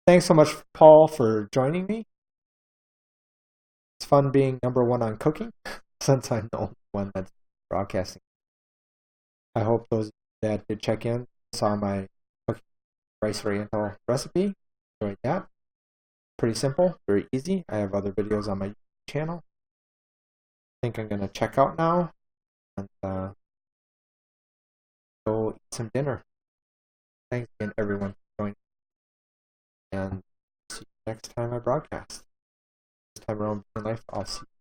thanks so much, Paul, for joining me. It's fun being number one on cooking since I'm the only one that's broadcasting. I hope those that did check in saw my cooking rice Oriental recipe. Enjoyed that. Pretty simple, very easy. I have other videos on my YouTube channel. I think I'm going to check out now and go eat some dinner. Thanks again, everyone, for joining. And see you next time I broadcast. This time around in life, I'll see you.